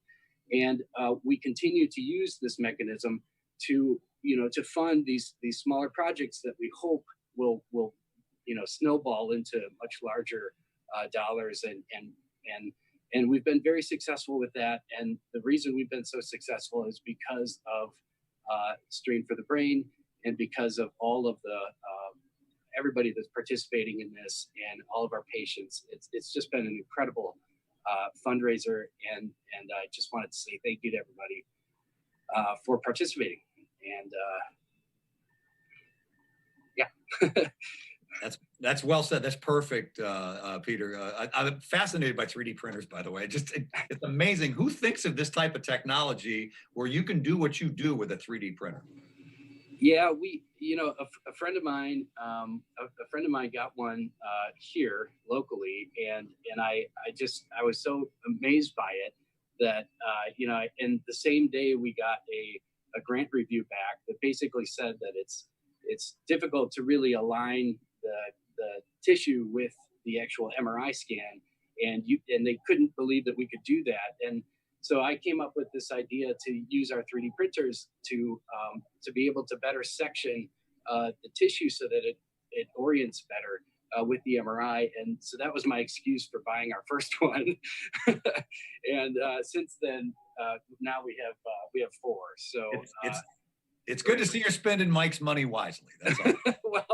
And we continue to use this mechanism to fund these smaller projects that we hope will snowball into much larger dollars, and we've been very successful with that. And the reason we've been so successful is because of Strain for the Brain, and because of all of the everybody that's participating in this, and all of our patients. It's just been an incredible fundraiser, and I just wanted to say thank you to everybody for participating. And yeah. That's well said. That's perfect, Peter. I'm fascinated by 3D printers, by the way. It's amazing. Who thinks of this type of technology where you can do what you do with a 3D printer? Yeah, a friend of mine got one here locally, and I was so amazed by it that and the same day we got a grant review back that basically said that it's difficult to really align the tissue with the actual MRI scan, and they couldn't believe that we could do that. And so I came up with this idea to use our 3D printers to be able to better section the tissue so that it orients better with the MRI. And so that was my excuse for buying our first one. And since then, now we have 4. So it's good to see you're spending Mike's money wisely. That's all. Well,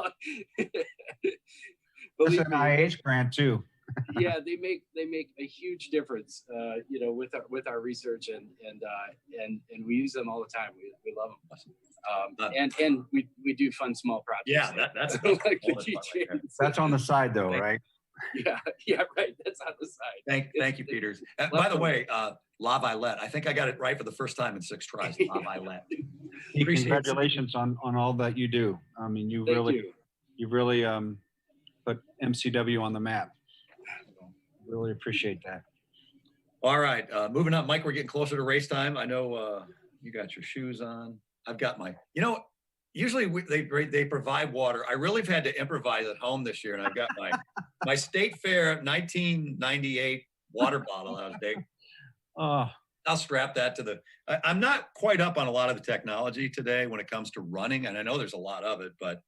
That's an IH grant too. Yeah, they make a huge difference, with our research, and we use them all the time. We love them, and we do fun small projects. Yeah, that's like the keychains. That's on the side though, right? Yeah, right. That's on the side. Thank you, Peters. By the way, La Violette. I think I got it right for the first time in 6 tries. La Violette. Congratulations on all that you do. I mean, you've really put MCW on the map. Really appreciate that. All right, moving up, Mike. We're getting closer to race time. I know you got your shoes on. I've got my. Usually they provide water. I really have had to improvise at home this year, and I've got my State Fair 1998 water bottle. That was big. Oh. I'll strap that to I'm not quite up on a lot of the technology today when it comes to running, and I know there's a lot of it, but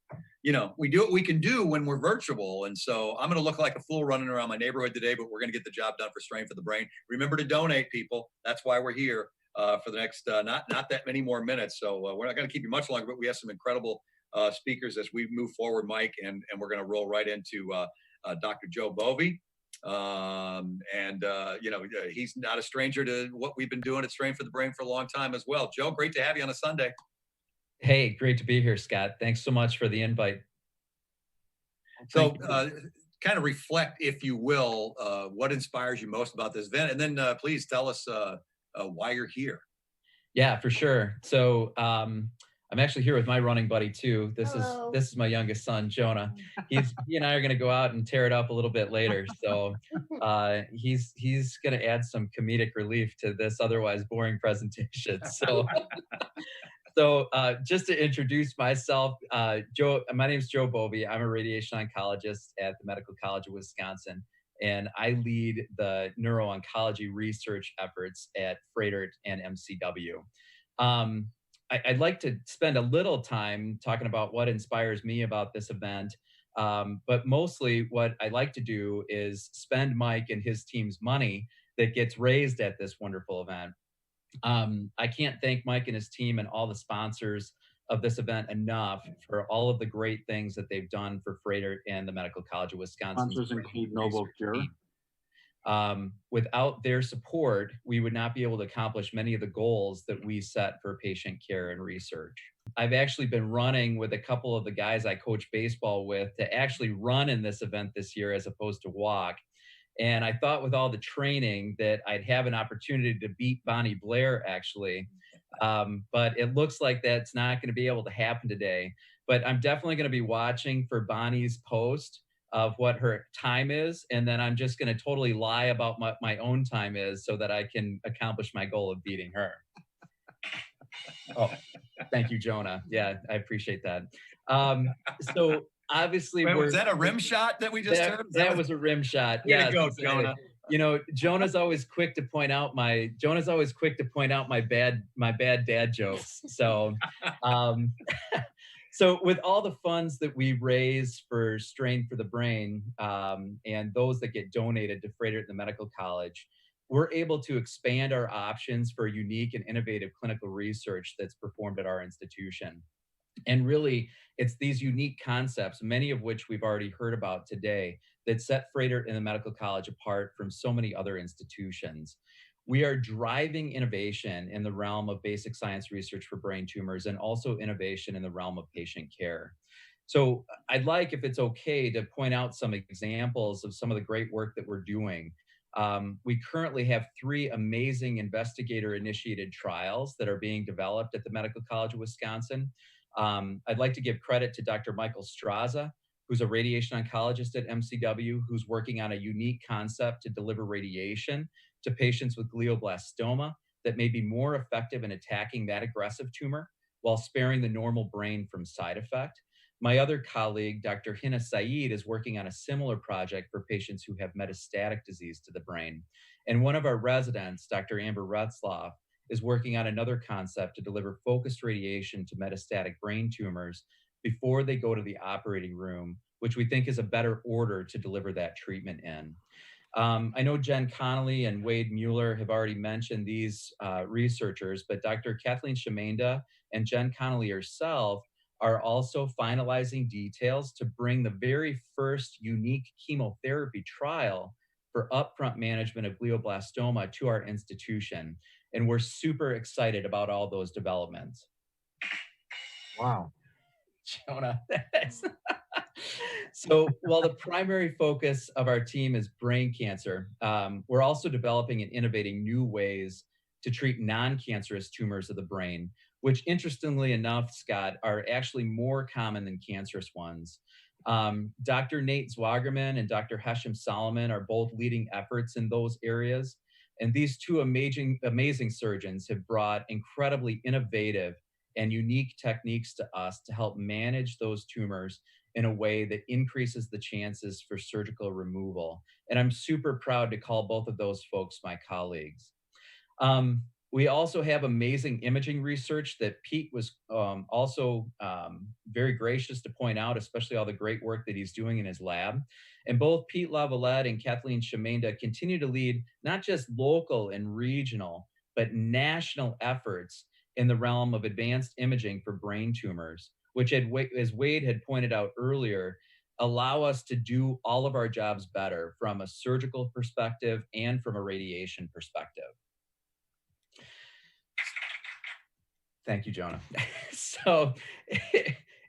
we do what we can do when we're virtual. And so I'm going to look like a fool running around my neighborhood today, but we're going to get the job done for Strain for the Brain. Remember to donate, people. That's why we're here for the next not that many more minutes. So we're not going to keep you much longer, but we have some incredible speakers as we move forward, Mike, and we're going to roll right into Dr. Joe Bovey. He's not a stranger to what we've been doing at Strain for the Brain for a long time as well. Joe, great to have you on a Sunday. Hey, great to be here, Scott. Thanks so much for the invite. So kind of reflect, if you will, what inspires you most about this event, and then please tell us why you're here. Yeah, for sure. So I'm actually here with my running buddy too. This is my youngest son, Jonah. He and I are going to go out and tear it up a little bit later. So he's going to add some comedic relief to this otherwise boring presentation. So just to introduce myself, my name is Joe Bovey. I'm a radiation oncologist at the Medical College of Wisconsin, and I lead the neuro-oncology research efforts at Froedtert and MCW. I'd like to spend a little time talking about what inspires me about this event, but mostly what I like to do is spend Mike and his team's money that gets raised at this wonderful event. I can't thank Mike and his team and all the sponsors of this event enough for all of the great things that they've done for Froedtert and the Medical College of Wisconsin. Sponsors include Noble Cure. Without their support, we would not be able to accomplish many of the goals that we set for patient care and research. I've actually been running with a couple of the guys I coach baseball with to actually run in this event this year as opposed to walk. And I thought with all the training that I'd have an opportunity to beat Bonnie Blair, actually. But it looks like that's not going to be able to happen today. But I'm definitely going to be watching for Bonnie's post of what her time is, and then I'm just going to totally lie about my own time is so that I can accomplish my goal of beating her. Oh, thank you, Jonah. Yeah, I appreciate that. So obviously, Wait, was that a rim shot that we just heard? That was a rim shot. Way to Yes, go, exactly. Jonah. You know, Jonah's always quick to point out my bad dad jokes. So, so with all the funds that we raise for Strain for the Brain, and those that get donated to Frederick the Medical College, we're able to expand our options for unique and innovative clinical research that's performed at our institution. And really, it's these unique concepts, many of which we've already heard about today, that set Frederick and the Medical College apart from so many other institutions. We are driving innovation in the realm of basic science research for brain tumors and also innovation in the realm of patient care. So I'd like, if it's okay, to point out some examples of some of the great work that we're doing. We currently have 3 amazing investigator-initiated trials that are being developed at the Medical College of Wisconsin. I'd like to give credit to Dr. Michael Straza, who's a radiation oncologist at MCW, who's working on a unique concept to deliver radiation to patients with glioblastoma that may be more effective in attacking that aggressive tumor while sparing the normal brain from side effect. My other colleague, Dr. Hina Saeed, is working on a similar project for patients who have metastatic disease to the brain. And one of our residents, Dr. Amber Retzloff, is working on another concept to deliver focused radiation to metastatic brain tumors before they go to the operating room, which we think is a better order to deliver that treatment in. I know Jen Connolly and Wade Mueller have already mentioned these researchers, but Dr. Kathleen Shemenda and Jen Connolly herself are also finalizing details to bring the very first unique chemotherapy trial for upfront management of glioblastoma to our institution. And we're super excited about all those developments. Wow. Jonah. So while the primary focus of our team is brain cancer, we're also developing and innovating new ways to treat non-cancerous tumors of the brain, which interestingly enough, Scott, are actually more common than cancerous ones. Dr. Nate Zwagerman and Dr. Hesham Solomon are both leading efforts in those areas. And these 2 amazing surgeons have brought incredibly innovative and unique techniques to us to help manage those tumors in a way that increases the chances for surgical removal. And I'm super proud to call both of those folks my colleagues. We also have amazing imaging research that Pete was also very gracious to point out, especially all the great work that he's doing in his lab. And both Pete Lavalette and Kathleen Shemenda continue to lead not just local and regional, but national efforts in the realm of advanced imaging for brain tumors, which, as Wade had pointed out earlier, allow us to do all of our jobs better from a surgical perspective and from a radiation perspective. Thank you, Jonah. So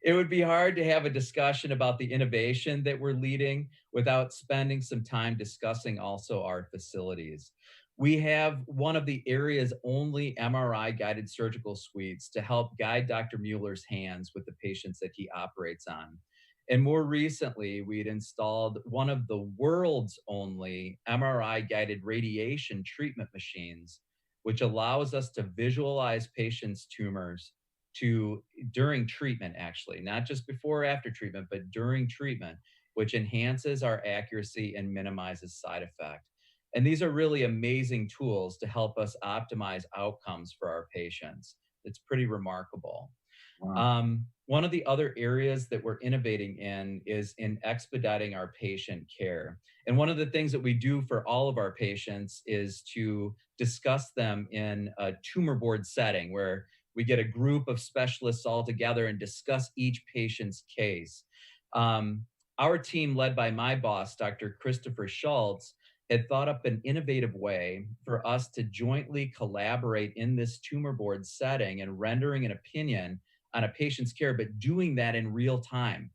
it would be hard to have a discussion about the innovation that we're leading without spending some time discussing also our facilities. We have one of the area's only MRI-guided surgical suites to help guide Dr. Mueller's hands with the patients that he operates on. And more recently, we'd installed one of the world's only MRI-guided radiation treatment machines, which allows us to visualize patients' tumors during treatment, actually, not just before or after treatment, but during treatment, which enhances our accuracy and minimizes side effect. And these are really amazing tools to help us optimize outcomes for our patients. It's pretty remarkable. Wow. One of the other areas that we're innovating in is in expediting our patient care. And one of the things that we do for all of our patients is to discuss them in a tumor board setting where we get a group of specialists all together and discuss each patient's case. Our team, led by my boss, Dr. Christopher Schultz, had thought up an innovative way for us to jointly collaborate in this tumor board setting and rendering an opinion on a patient's care, but doing that in real time.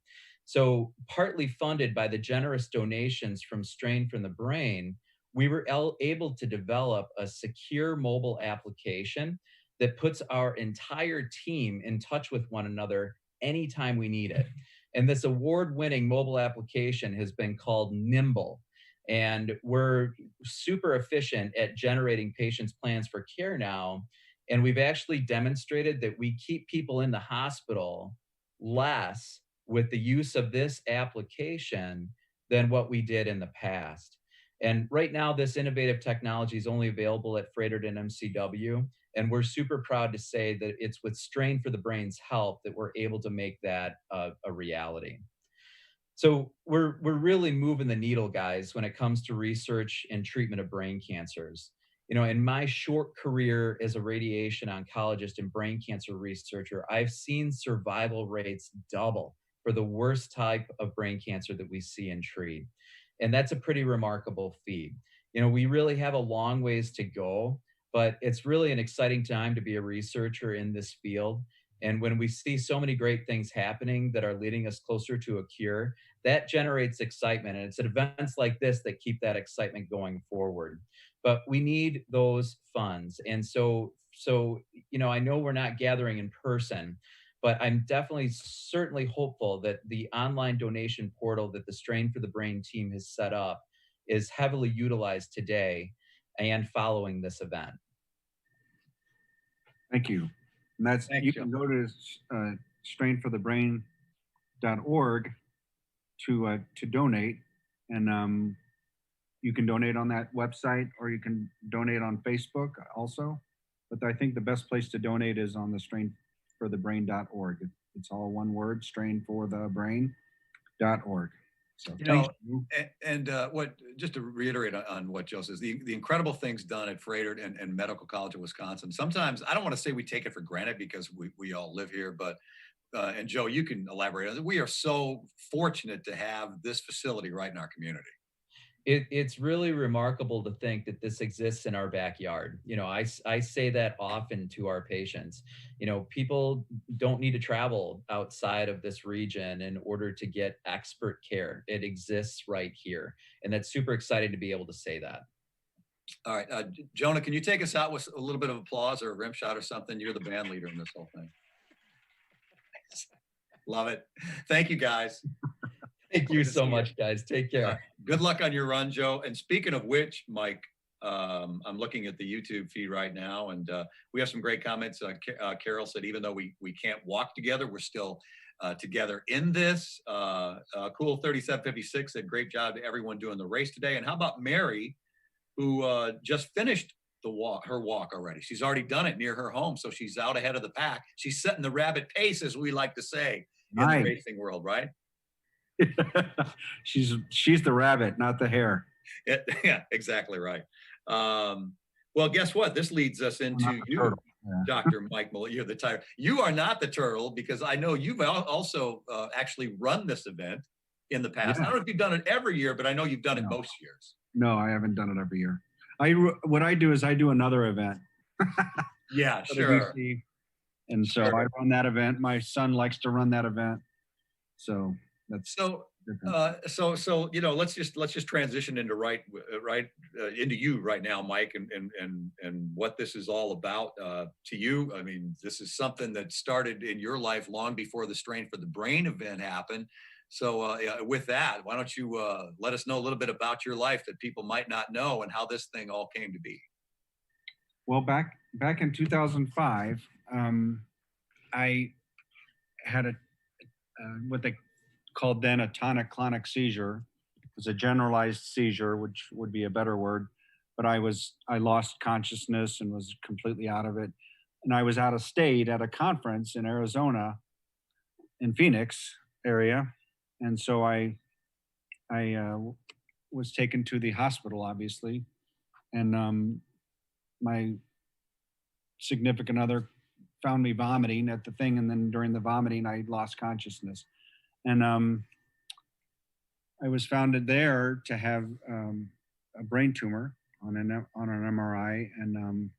So partly funded by the generous donations from Strain from the Brain, we were able to develop a secure mobile application that puts our entire team in touch with one another anytime we need it. And this award-winning mobile application has been called Nimble. And we're super efficient at generating patients' plans for care now. And we've actually demonstrated that we keep people in the hospital less with the use of this application than what we did in the past. And right now, this innovative technology is only available at Frederick and MCW. And we're super proud to say that it's with Strain for the Brain's help that we're able to make that a reality. So we're really moving the needle, guys, when it comes to research and treatment of brain cancers. You know, in my short career as a radiation oncologist and brain cancer researcher, I've seen survival rates double for the worst type of brain cancer that we see and treat. And that's a pretty remarkable feat. You know, we really have a long ways to go, but it's really an exciting time to be a researcher in this field. And when we see so many great things happening that are leading us closer to a cure, that generates excitement. And it's at events like this that keep that excitement going forward. But we need those funds. And so, you know, I know we're not gathering in person, but I'm definitely certainly hopeful that the online donation portal that the Strain for the Brain team has set up is heavily utilized today and following this event. Thank you. And that's, Thank you you. can go to strainforthebrain.org to donate. And you can donate on that website, or you can donate on Facebook also. But I think the best place to donate is on the strainforthebrain.org. It's all one word, strainforthebrain.org. So You thank know, you. and what, just to reiterate on what Joe says, the incredible things done at Frederick and Medical College of Wisconsin. Sometimes I don't want to say we take it for granted because we all live here, but and Joe, you can elaborate on it. We are so fortunate to have this facility right in our community. It's really remarkable to think that this exists in our backyard. You know, I say that often to our patients. You know, people don't need to travel outside of this region in order to get expert care. It exists right here. And that's super exciting to be able to say that. All right, Jonah, can you take us out with a little bit of applause or a rim shot or something? You're the band leader in this whole thing. Love it. Thank you, guys. Thank you so much, guys. Take care. Good luck on your run, Joe. And speaking of which, Mike, I'm looking at the YouTube feed right now, and we have some great comments. Carol said, even though we can't walk together, we're still together in this. Cool 3756 said, great job to everyone doing the race today. And how about Mary, who just finished her walk already? She's already done it near her home, so she's out ahead of the pack. She's setting the rabbit pace, as we like to say in the racing world, right? She's the rabbit, not the hare. Yeah, exactly right. Well, guess what? This leads us into you, Dr. Mike Muller. You're the tire. You are not the turtle, because I know you've also actually run this event in the past. Yeah. I don't know if you've done it every year, but I know you've done it most years. No, I haven't done it every year. What I do is I do another event. Yeah, sure. And so I run that event. My son likes to run that event. So that's so you know, let's just transition into into you right now, Mike, and what this is all about to you. I mean, this is something that started in your life long before the Strain for the Brain event happened. So with that, why don't you let us know a little bit about your life that people might not know, and how this thing all came to be? Well, back in 2005, I had what they called then a tonic-clonic seizure. It was a generalized seizure, which would be a better word, but I lost consciousness and was completely out of it. And I was out of state at a conference in Arizona, in Phoenix area. And so I was taken to the hospital, obviously. And my significant other found me vomiting at the thing. And then during the vomiting, I lost consciousness. And I was found there to have a brain tumor on an MRI, and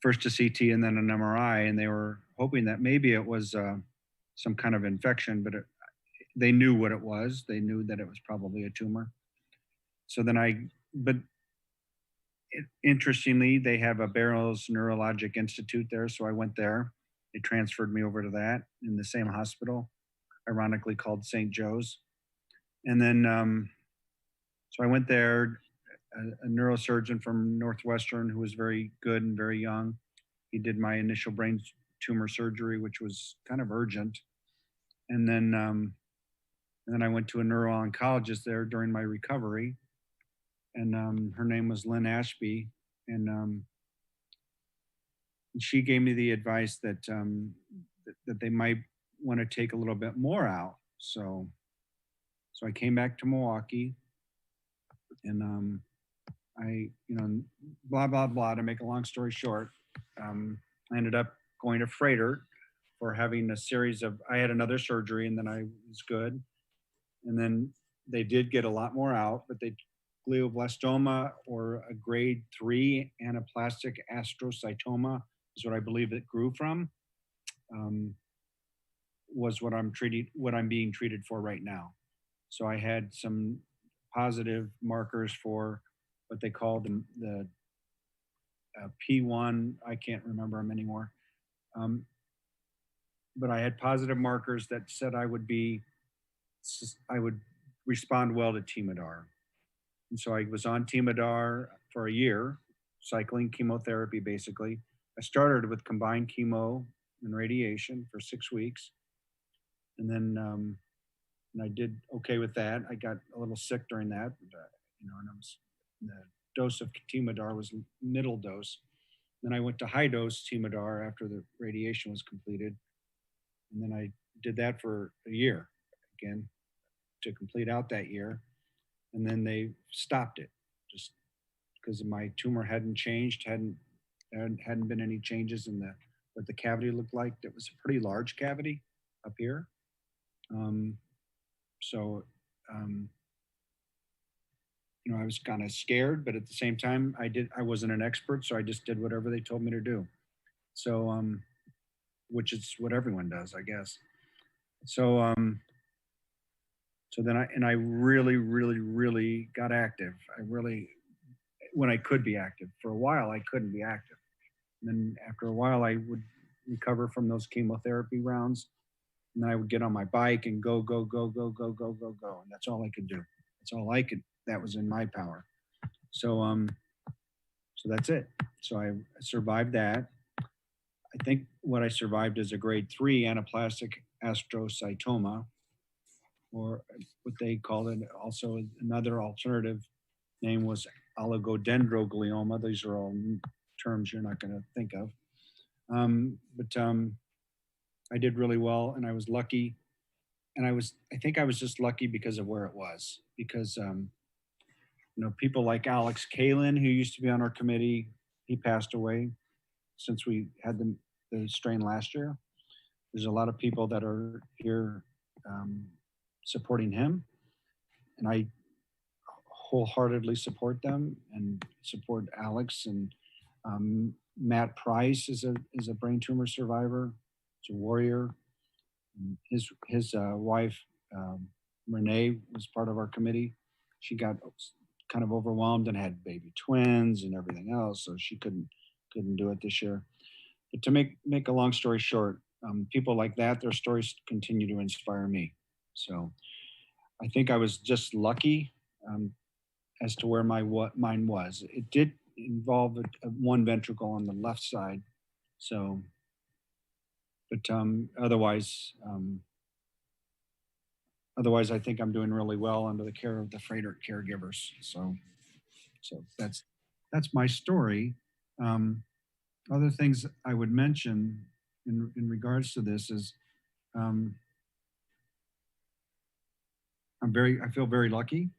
first a CT and then an MRI. And they were hoping that maybe it was some kind of infection, but they knew what it was. They knew that it was probably a tumor. So then interestingly, they have a Barrows Neurologic Institute there. So I went there. They transferred me over to that in the same hospital. ironically called St. Joe's. And then, so I went there, a neurosurgeon from Northwestern who was very good and very young. He did my initial brain tumor surgery, which was kind of urgent. And then I went to a neuro-oncologist there during my recovery. And her name was Lynn Ashby. And she gave me the advice that, that they might want to take a little bit more out. So I came back to Milwaukee, and blah, blah, blah, to make a long story short, I ended up going to Freighter for having a series of, I had another surgery and then I was good. And then they did get a lot more out, but glioblastoma, or a grade 3 anaplastic astrocytoma is what I believe it grew from, was what I'm being treated for right now. So I had some positive markers for what they call the P1. I can't remember them anymore. But I had positive markers that said I would respond well to Timodar. And so I was on Timodar for a year, cycling chemotherapy basically. I started with combined chemo and radiation for 6 weeks. And then and I did okay with that. I got a little sick during that, and the dose of Timodar was middle dose. Then I went to high dose Timodar after the radiation was completed. And then I did that for a year again to complete out that year. And then they stopped it just because my tumor hadn't changed, hadn't been any changes in what the cavity looked like. It was a pretty large cavity up here. I was kind of scared, but at the same time, I wasn't an expert, so I just did whatever they told me to do. So, which is what everyone does, I guess. So then I really, really, really got active. When I could be active. For a while, I couldn't be active. And then after a while, I would recover from those chemotherapy rounds. And then I would get on my bike and go. And that's all I could do. That was in my power. So that's it. So I survived that. I think what I survived is a grade 3 anaplastic astrocytoma, or what they called it. Also, another alternative name was oligodendroglioma. These are all terms you're not going to think of. But I did really well, and I was lucky. And I think I was just lucky because of where it was. Because people like Alex Kalin, who used to be on our committee, he passed away since we had the strain last year. There's a lot of people that are here supporting him, and I wholeheartedly support them and support Alex. And Matt Price is a brain tumor survivor. He's a warrior. And his wife Renee was part of our committee. She got kind of overwhelmed and had baby twins and everything else, so she couldn't do it this year. But to make a long story short, people like that, their stories continue to inspire me. So I think I was just lucky as to where mine was. It did involve one ventricle on the left side. So, but otherwise, I think I'm doing really well under the care of the Freighter caregivers. So that's my story. Other things I would mention in regards to this is I feel very lucky.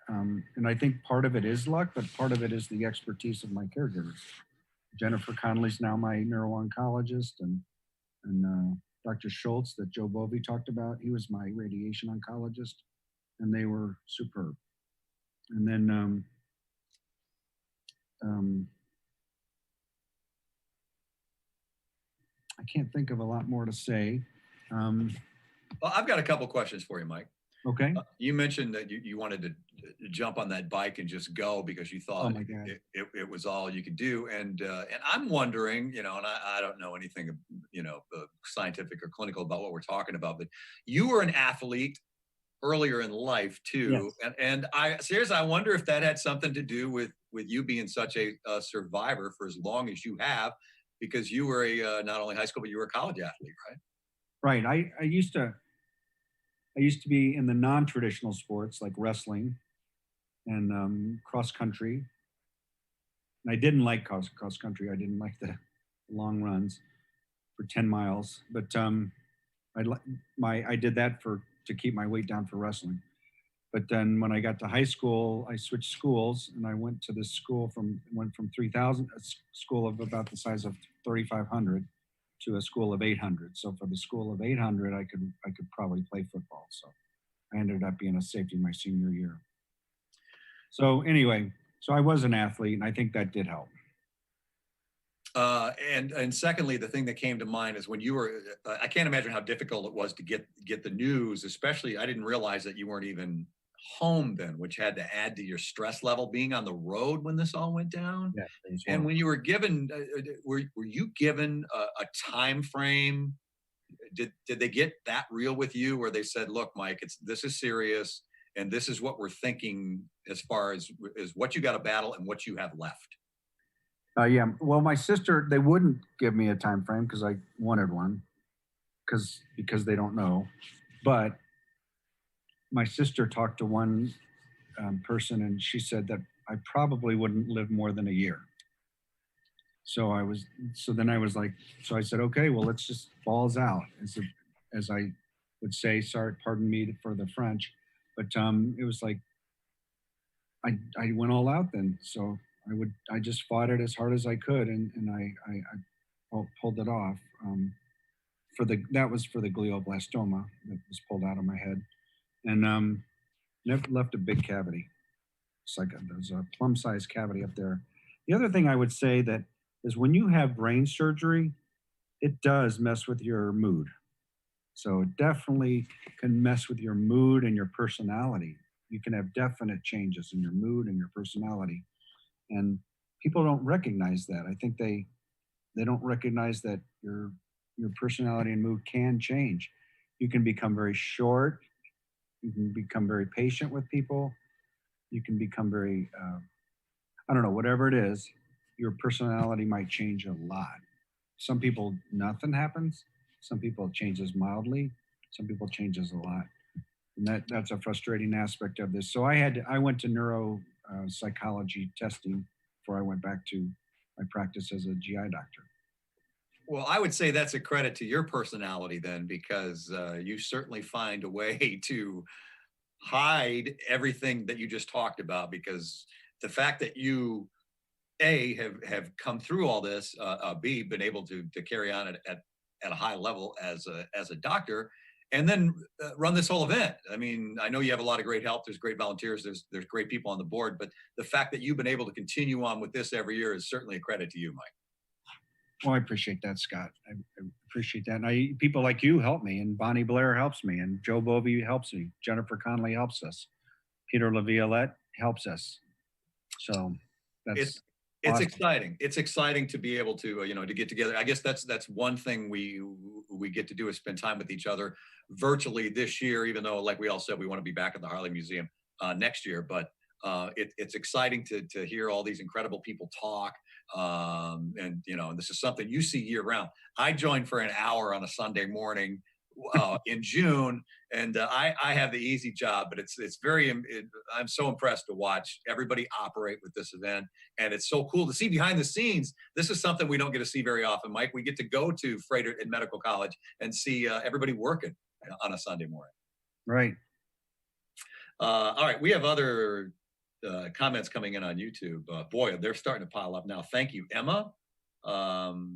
And I think part of it is luck, but part of it is the expertise of my caregivers. Jennifer Connolly's now my neuro-oncologist, and Dr. Schultz that Joe Bovey talked about, he was my radiation oncologist, and they were superb. And then I can't think of a lot more to say. Well, I've got a couple questions for you, Mike. Okay. You mentioned that you wanted to jump on that bike and just go because you Oh thought my God. it was all you could do. And I'm wondering, and I don't know anything, scientific or clinical about what we're talking about, but you were an athlete earlier in life too. Yes. And I seriously, I wonder if that had something to do with you being such a survivor for as long as you have, because you were a not only high school, but you were a college athlete, right? Right. I used to be in the non-traditional sports like wrestling and cross country. And I didn't like cross country. I didn't like the long runs for 10 miles, but I did that to keep my weight down for wrestling. But then when I got to high school, I switched schools and I went to this school went from 3,000, a school of about the size of 3,500 to a school of 800. So for the school of 800, I could probably play football. So I ended up being a safety my senior year. So anyway, so I was an athlete and I think that did help. And secondly, the thing that came to mind is when you were, I can't imagine how difficult it was to get the news, especially I didn't realize that you weren't even home then, which had to add to your stress level being on the road when this all went down. Yeah. And when you were given, were you given a time frame? Did they get that real with you where they said, look, Mike, this is serious and this is what we're thinking as far as what you got to battle and what you have left? Yeah. Well, my sister, they wouldn't give me a time frame because I wanted one, because they don't know. But my sister talked to one person, and she said that I probably wouldn't live more than a year. So then I was like, so I said, okay, well, let's just balls out, as I would say. Sorry, pardon me for the French, but it was like I went all out then. So I just fought it as hard as I could, and I pulled it off. That was for the glioblastoma that was pulled out of my head, and left a big cavity. It's like there's a plum-sized cavity up there. The other thing I would say that is when you have brain surgery, it does mess with your mood. So it definitely can mess with your mood and your personality. You can have definite changes in your mood and your personality. And people don't recognize that. I think they don't recognize that your personality and mood can change. You can become very short. You can become very patient with people. You can become very, I don't know, whatever it is, your personality might change a lot. Some people, nothing happens. Some people it changes mildly. Some people it changes a lot. And that's a frustrating aspect of this. So I went to neuro psychology testing before I went back to my practice as a GI doctor. Well, I would say that's a credit to your personality then, because you certainly find a way to hide everything that you just talked about, because the fact that you have come through all this, B, been able to carry on at a high level as a doctor, and then run this whole event. I mean, I know you have a lot of great help. There's great volunteers. There's great people on the board, but the fact that you've been able to continue on with this every year is certainly a credit to you, Mike. Well, I appreciate that, Scott. I appreciate that. And people like you help me, and Bonnie Blair helps me, and Joe Bovey helps me. Jennifer Conley helps us. Peter LaViolette helps us. So It's awesome. exciting. It's exciting to be able to to get together. I guess that's one thing we get to do is spend time with each other virtually this year. Even though, like we all said, we want to be back at the Harley Museum next year. But it's exciting to hear all these incredible people talk. And this is something you see year round. I joined for an hour on a Sunday morning in June, and I have the easy job, but it's I'm so impressed to watch everybody operate with this event, and it's so cool to see behind the scenes. This is something we don't get to see very often, Mike. We get to go to Freighter and Medical College and see everybody working on a Sunday morning. Right. All right, we have other comments coming in on YouTube. Boy, they're starting to pile up now. Thank you, Emma.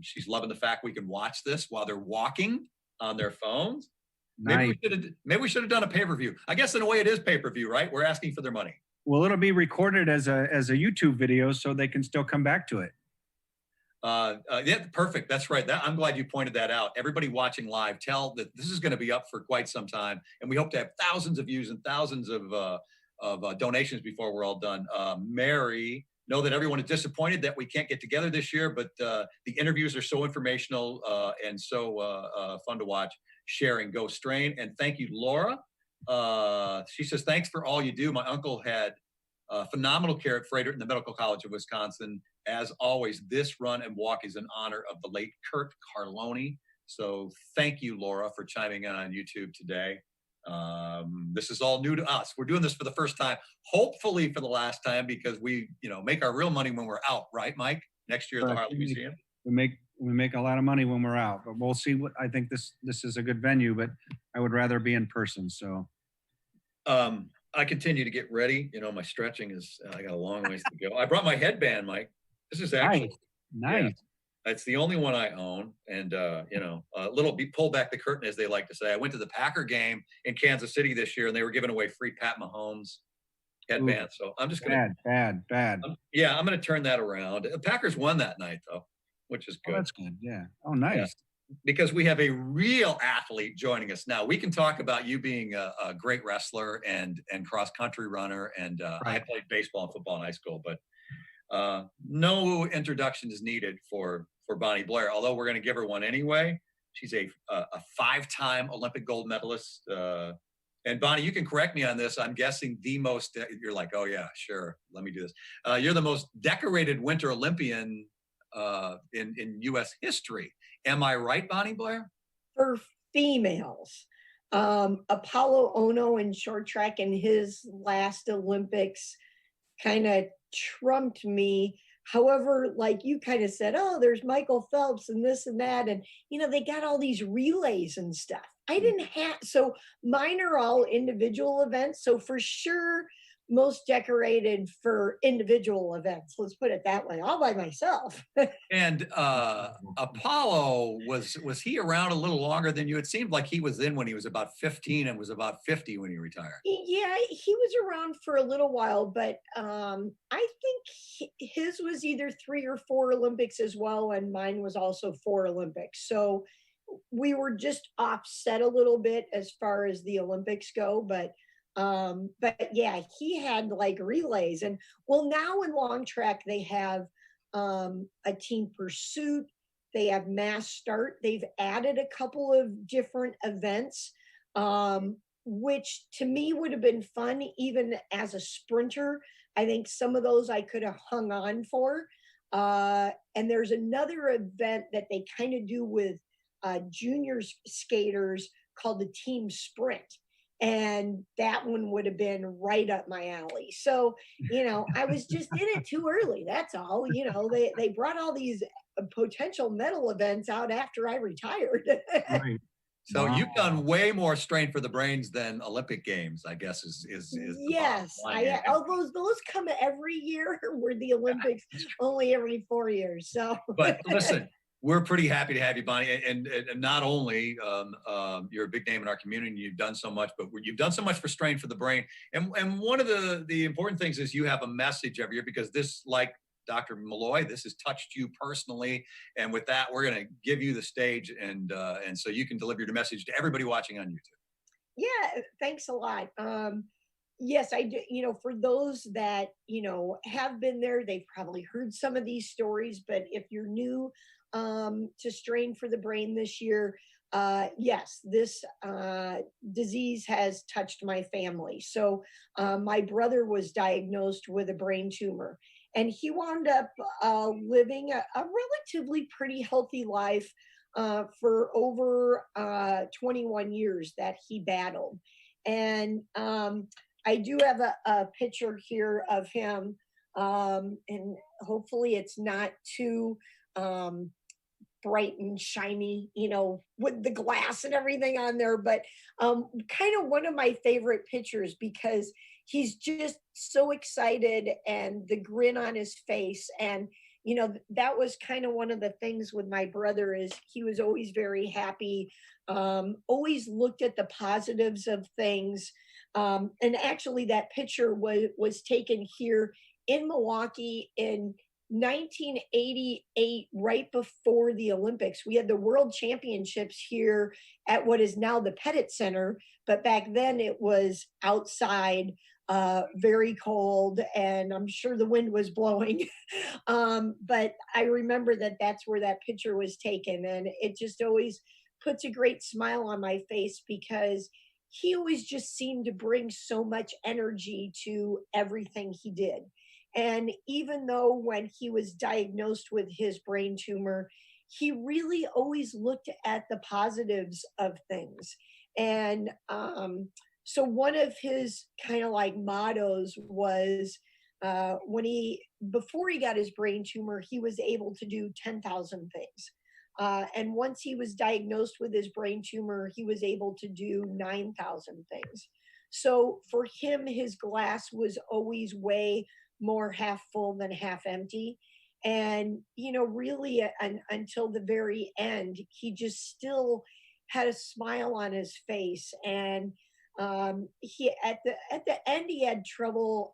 She's loving the fact we can watch this while they're walking on their phones. Nice. Maybe we should have done a pay-per-view. I guess in a way it is pay-per-view, right? We're asking for their money. Well, it'll be recorded as a YouTube video, so they can still come back to it. Yeah, perfect. That's right. I'm glad you pointed that out. Everybody watching live, tell that this is going to be up for quite some time, and we hope to have thousands of views and thousands of donations before we're all done. Mary, know that everyone is disappointed that we can't get together this year, but the interviews are so informational and so fun to watch. Sharing, go Strain, and thank you, Laura. She says, thanks for all you do. My uncle had phenomenal care at Frederick in the Medical College of Wisconsin. As always, this run and walk is in honor of the late Kurt Carloni. So thank you, Laura, for chiming in on YouTube today. This is all new to us. We're doing this for the first time, hopefully for the last time, because we, make our real money when we're out, right, Mike? Next year at the Harley Museum. We make a lot of money when we're out, but we'll see. What I think this is a good venue, but I would rather be in person. So, I continue to get ready. My stretching is. I got a long ways to go. I brought my headband, Mike. This is actually nice. Yeah, it's the only one I own, and a little pull back the curtain, as they like to say. I went to the Packer game in Kansas City this year, and they were giving away free Pat Mahomes headband. So I'm just gonna bad. I'm gonna turn that around. The Packers won that night though, which is good. Oh, that's good. Yeah. Oh, nice. Yeah. Because we have a real athlete joining us now. We can talk about you being a great wrestler and cross country runner, and I played baseball and football in high school, but no introduction is needed for Bonnie Blair, although we're going to give her one anyway. She's a 5-time Olympic gold medalist. And Bonnie, you can correct me on this. I'm guessing the most, you're like, oh yeah, sure. Let me do this. You're the most decorated Winter Olympian in U.S. history. Am I right, Bonnie Blair? For females, Apollo Ono in short track in his last Olympics kind of trumped me. However, like you kind of said, oh, there's Michael Phelps and this and that. And, they got all these relays and stuff. I didn't have, so mine are all individual events. So for sure, most decorated for individual events. Let's put it that way, all by myself. And Apollo, was he around a little longer than you? It seemed like he was in when he was about 15 and was about 50 when he retired. Yeah, he was around for a little while, but I think his was either 3 or 4 Olympics as well, and mine was also 4 Olympics. So we were just offset a little bit as far as the Olympics go, but yeah, he had like relays. And well, now in long track, they have a team pursuit, they have mass start, they've added a couple of different events, which to me would have been fun even as a sprinter. I think some of those I could have hung on for. And there's another event that they kind of do with junior skaters called the team sprint. And that one would have been right up my alley. So, I was just in it too early. That's all. They brought all these potential medal events out after I retired. Right. So you've done way more Strain for the Brains than Olympic Games, I guess is yes. Those come every year, where the Olympics only every 4 years. So, but listen. We're pretty happy to have you, Bonnie, and not only you're a big name in our community, and you've done so much, but you've done so much for Strain for the Brain. And one of the important things is you have a message every year, because this, like Dr. Malloy, this has touched you personally. And with that, we're going to give you the stage, and so you can deliver your message to everybody watching on YouTube. Yeah, thanks a lot. Yes, I do. For those that, have been there, they've probably heard some of these stories, but if you're new to Strain for the Brain this year, yes, this disease has touched my family. So my brother was diagnosed with a brain tumor, and he wound up living a relatively pretty healthy life for over 21 years that he battled. And I do have a picture here of him, and hopefully it's not too bright and shiny, with the glass and everything on there, but kind of one of my favorite pictures, because he's just so excited and the grin on his face. And, that was kind of one of the things with my brother, is he was always very happy, always looked at the positives of things. And actually that picture was taken here in Milwaukee in 1988, right before the Olympics. We had the World Championships here at what is now the Pettit Center, but back then it was outside, very cold, and I'm sure the wind was blowing. But I remember that that's where that picture was taken, and it just always puts a great smile on my face because he always just seemed to bring so much energy to everything he did. And even though when he was diagnosed with his brain tumor, he really always looked at the positives of things. And so one of his kind of like mottos was before he got his brain tumor, he was able to do 10,000 things. And once he was diagnosed with his brain tumor, he was able to do 9,000 things. So for him, his glass was always way more half full than half empty. And, really until the very end, he just still had a smile on his face. And he at the end, he had trouble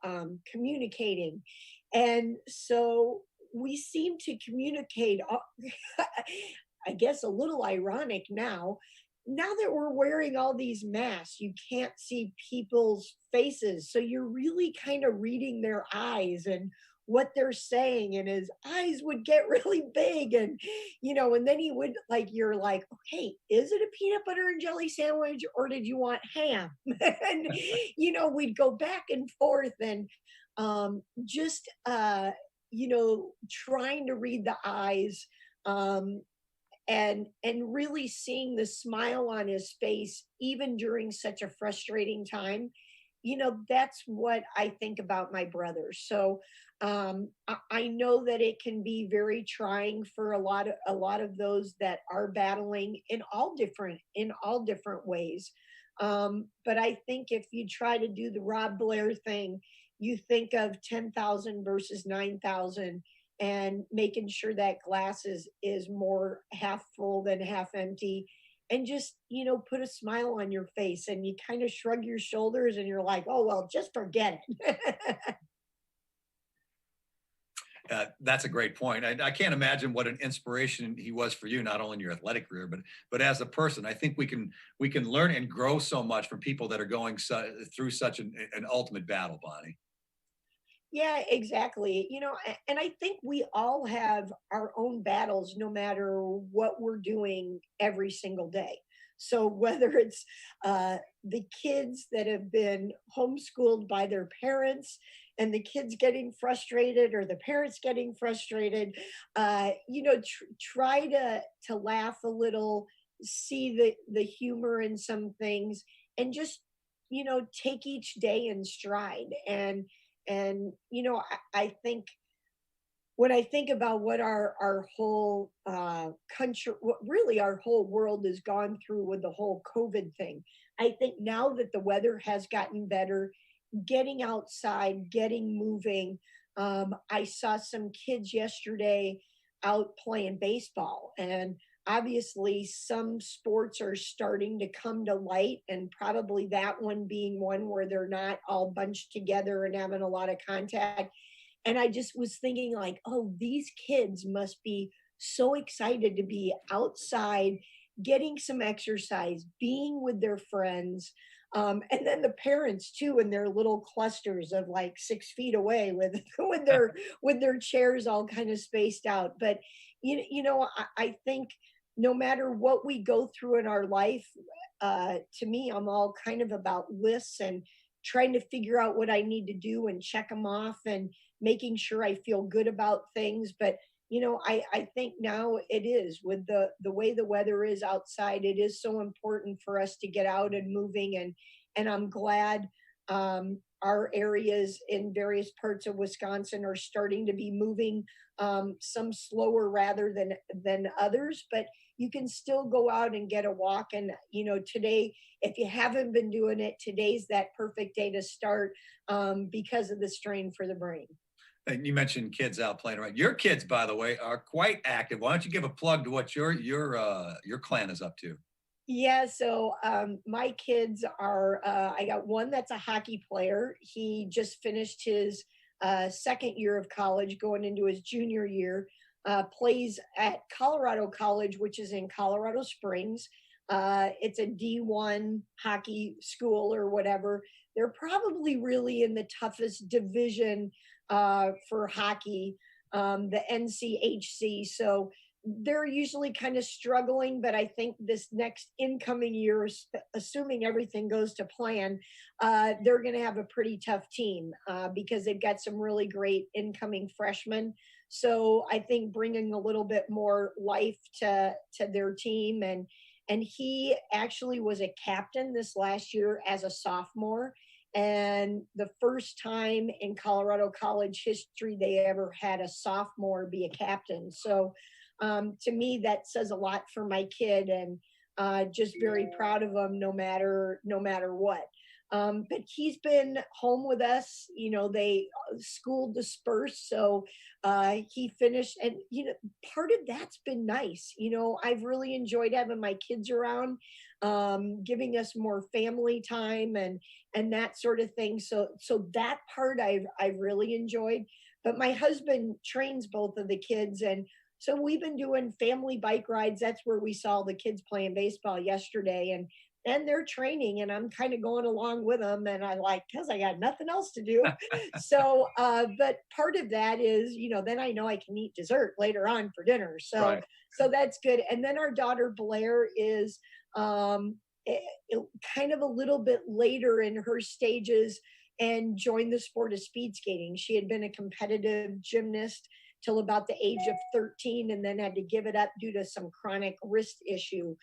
communicating. And so we seem to communicate, I guess a little ironic now that we're wearing all these masks, you can't see people's faces. So you're really kind of reading their eyes and what they're saying. And his eyes would get really big. And then he would you're like, okay, is it a peanut butter and jelly sandwich or did you want ham? And, we'd go back and forth and just, trying to read the eyes. And really seeing the smile on his face even during such a frustrating time, that's what I think about my brother. So I know that it can be very trying for a lot of those that are battling in all different ways. But I think if you try to do the Rob Blair thing, you think of 10,000 versus 9,000 and making sure that glass is more half full than half empty, and just put a smile on your face and you kind of shrug your shoulders and you're like, oh well, just forget it. That's a great point. I can't imagine what an inspiration he was for you, not only in your athletic career, but as a person. I think we can learn and grow so much from people that are going through such an ultimate battle, Bonnie. Yeah, exactly. And I think we all have our own battles no matter what we're doing every single day. So whether it's the kids that have been homeschooled by their parents and the kids getting frustrated or the parents getting frustrated, try to laugh a little, see the humor in some things, and just take each day in stride. I think when I think about what our whole country, what really our whole world has gone through with the whole COVID thing, I think now that the weather has gotten better, getting outside, getting moving. I saw some kids yesterday out playing baseball, and obviously some sports are starting to come to light, and probably that one being one where they're not all bunched together and having a lot of contact. And I just was thinking like, oh, these kids must be so excited to be outside, getting some exercise, being with their friends. And then the parents too, in their little clusters of like 6 feet away with with their chairs all kind of spaced out. But I think no matter what we go through in our life, to me, I'm all kind of about lists and trying to figure out what I need to do and check them off and making sure I feel good about things. But I think now it is with the way the weather is outside, it is so important for us to get out and moving. And I'm glad our areas in various parts of Wisconsin are starting to be moving, some slower rather than others, but you can still go out and get a walk. And today, if you haven't been doing it, today's that perfect day to start, because of the strain for the brain. And you mentioned kids out playing around. Your kids, by the way, are quite active. Why don't you give a plug to what your clan is up to? Yeah, so my kids are, I got one that's a hockey player. He just finished his second year of college, going into his junior year, plays at Colorado College, which is in Colorado Springs. It's a D1 hockey school or whatever. They're probably really in the toughest division for hockey, the NCHC. So they're usually kind of struggling, but I think this next incoming year, assuming everything goes to plan, they're going to have a pretty tough team because they've got some really great incoming freshmen. So I think bringing a little bit more life to their team, and he actually was a captain this last year as a sophomore, and the first time in Colorado College history they ever had a sophomore be a captain. So to me, that says a lot for my kid, and just very proud of him no matter what. But he's been home with us. They school dispersed, so he finished, and part of that's been nice. I've really enjoyed having my kids around, giving us more family time and that sort of thing. So that part I've really enjoyed. But my husband trains both of the kids, and so we've been doing family bike rides. That's where we saw the kids playing baseball yesterday, and they're training, and I'm kind of going along with them, and because I got nothing else to do. So, but part of that is, then I know I can eat dessert later on for dinner. So, Right. So that's good. And then our daughter Blair is kind of a little bit later in her stages and joined the sport of speed skating. She had been a competitive gymnast till about the age of 13, and then had to give it up due to some chronic wrist issue.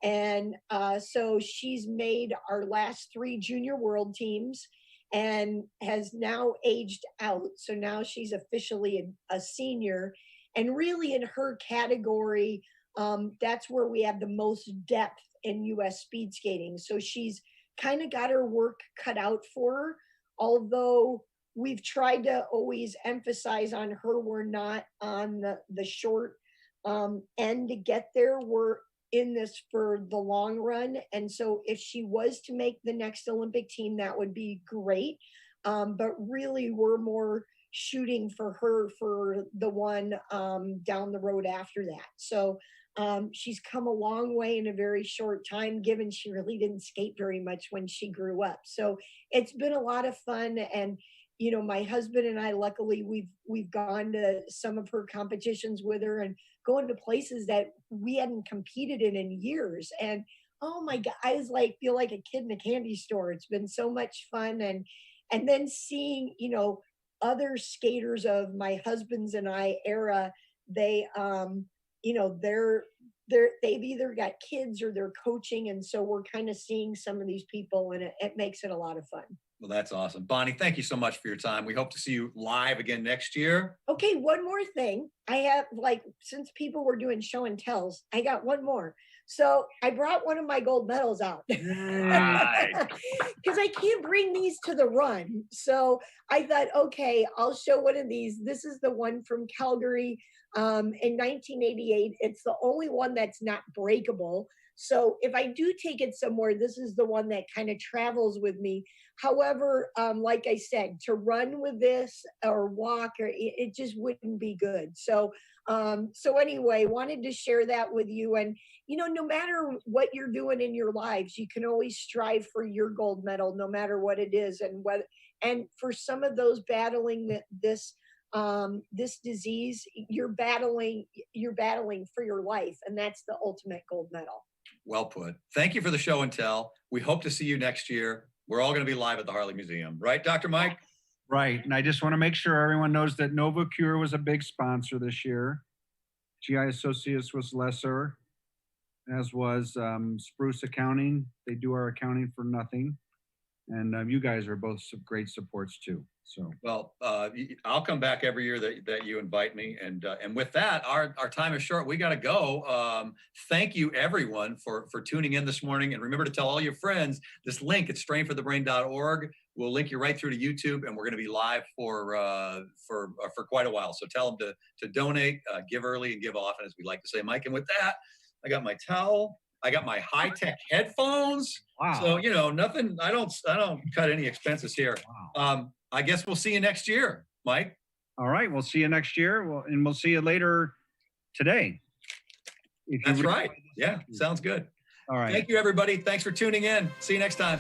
And so she's made our last 3 junior world teams and has now aged out. So now she's officially a senior. And really in her category, that's where we have the most depth in US speed skating. So she's kind of got her work cut out for her, although we've tried to always emphasize on her, we're not on the short end to get there. We're in this for the long run. And so if she was to make the next Olympic team, that would be great. But really we're more shooting for her for the one down the road after that. So she's come a long way in a very short time, given she really didn't skate very much when she grew up. So it's been a lot of fun. And my husband and I, luckily, we've gone to some of her competitions with her and going to places that we hadn't competed in years. And oh my God, I was feel like a kid in a candy store. It's been so much fun. And then seeing, other skaters of my husband's and I era, they, they've either got kids or they're coaching. And so we're kind of seeing some of these people, and it makes it a lot of fun. Well, that's awesome. Bonnie, thank you so much for your time. We hope to see you live again next year. Okay, one more thing. I have, since people were doing show and tells, I got one more. So I brought one of my gold medals out because I can't bring these to the run. So I thought, okay, I'll show one of these. This is the one from Calgary in 1988. It's the only one that's not breakable. So if I do take it somewhere, this is the one that kind of travels with me. However, like I said, to run with this or walk, it just wouldn't be good. So anyway, wanted to share that with you. And, no matter what you're doing in your lives, you can always strive for your gold medal, no matter what it is. And for some of those battling this disease, you're battling for your life. And that's the ultimate gold medal. Well put. Thank you for the show and tell. We hope to see you next year. We're all going to be live at the Harley Museum, right, Dr. Mike? Right. And I just want to make sure everyone knows that NovaCure was a big sponsor this year. GI Associates was lesser, as was Spruce Accounting. They do our accounting for nothing. And you guys are both some great supports too. So well, I'll come back every year that you invite me. And with that, our time is short. We got to go. Thank you, everyone, for tuning in this morning. And remember to tell all your friends this link at strainforthebrain.org. We'll link you right through to YouTube, and we're going to be live for quite a while. So tell them to donate, give early, and give often, as we like to say, Mike. And with that, I got my towel. I got my high-tech headphones. Wow. So nothing. I don't cut any expenses here. Wow. I guess we'll see you next year. Mike. All right. We'll see you next year. And we'll see you later today. That's right. Yeah, sounds good. All right. Thank you, everybody. Thanks for tuning in. See you next time.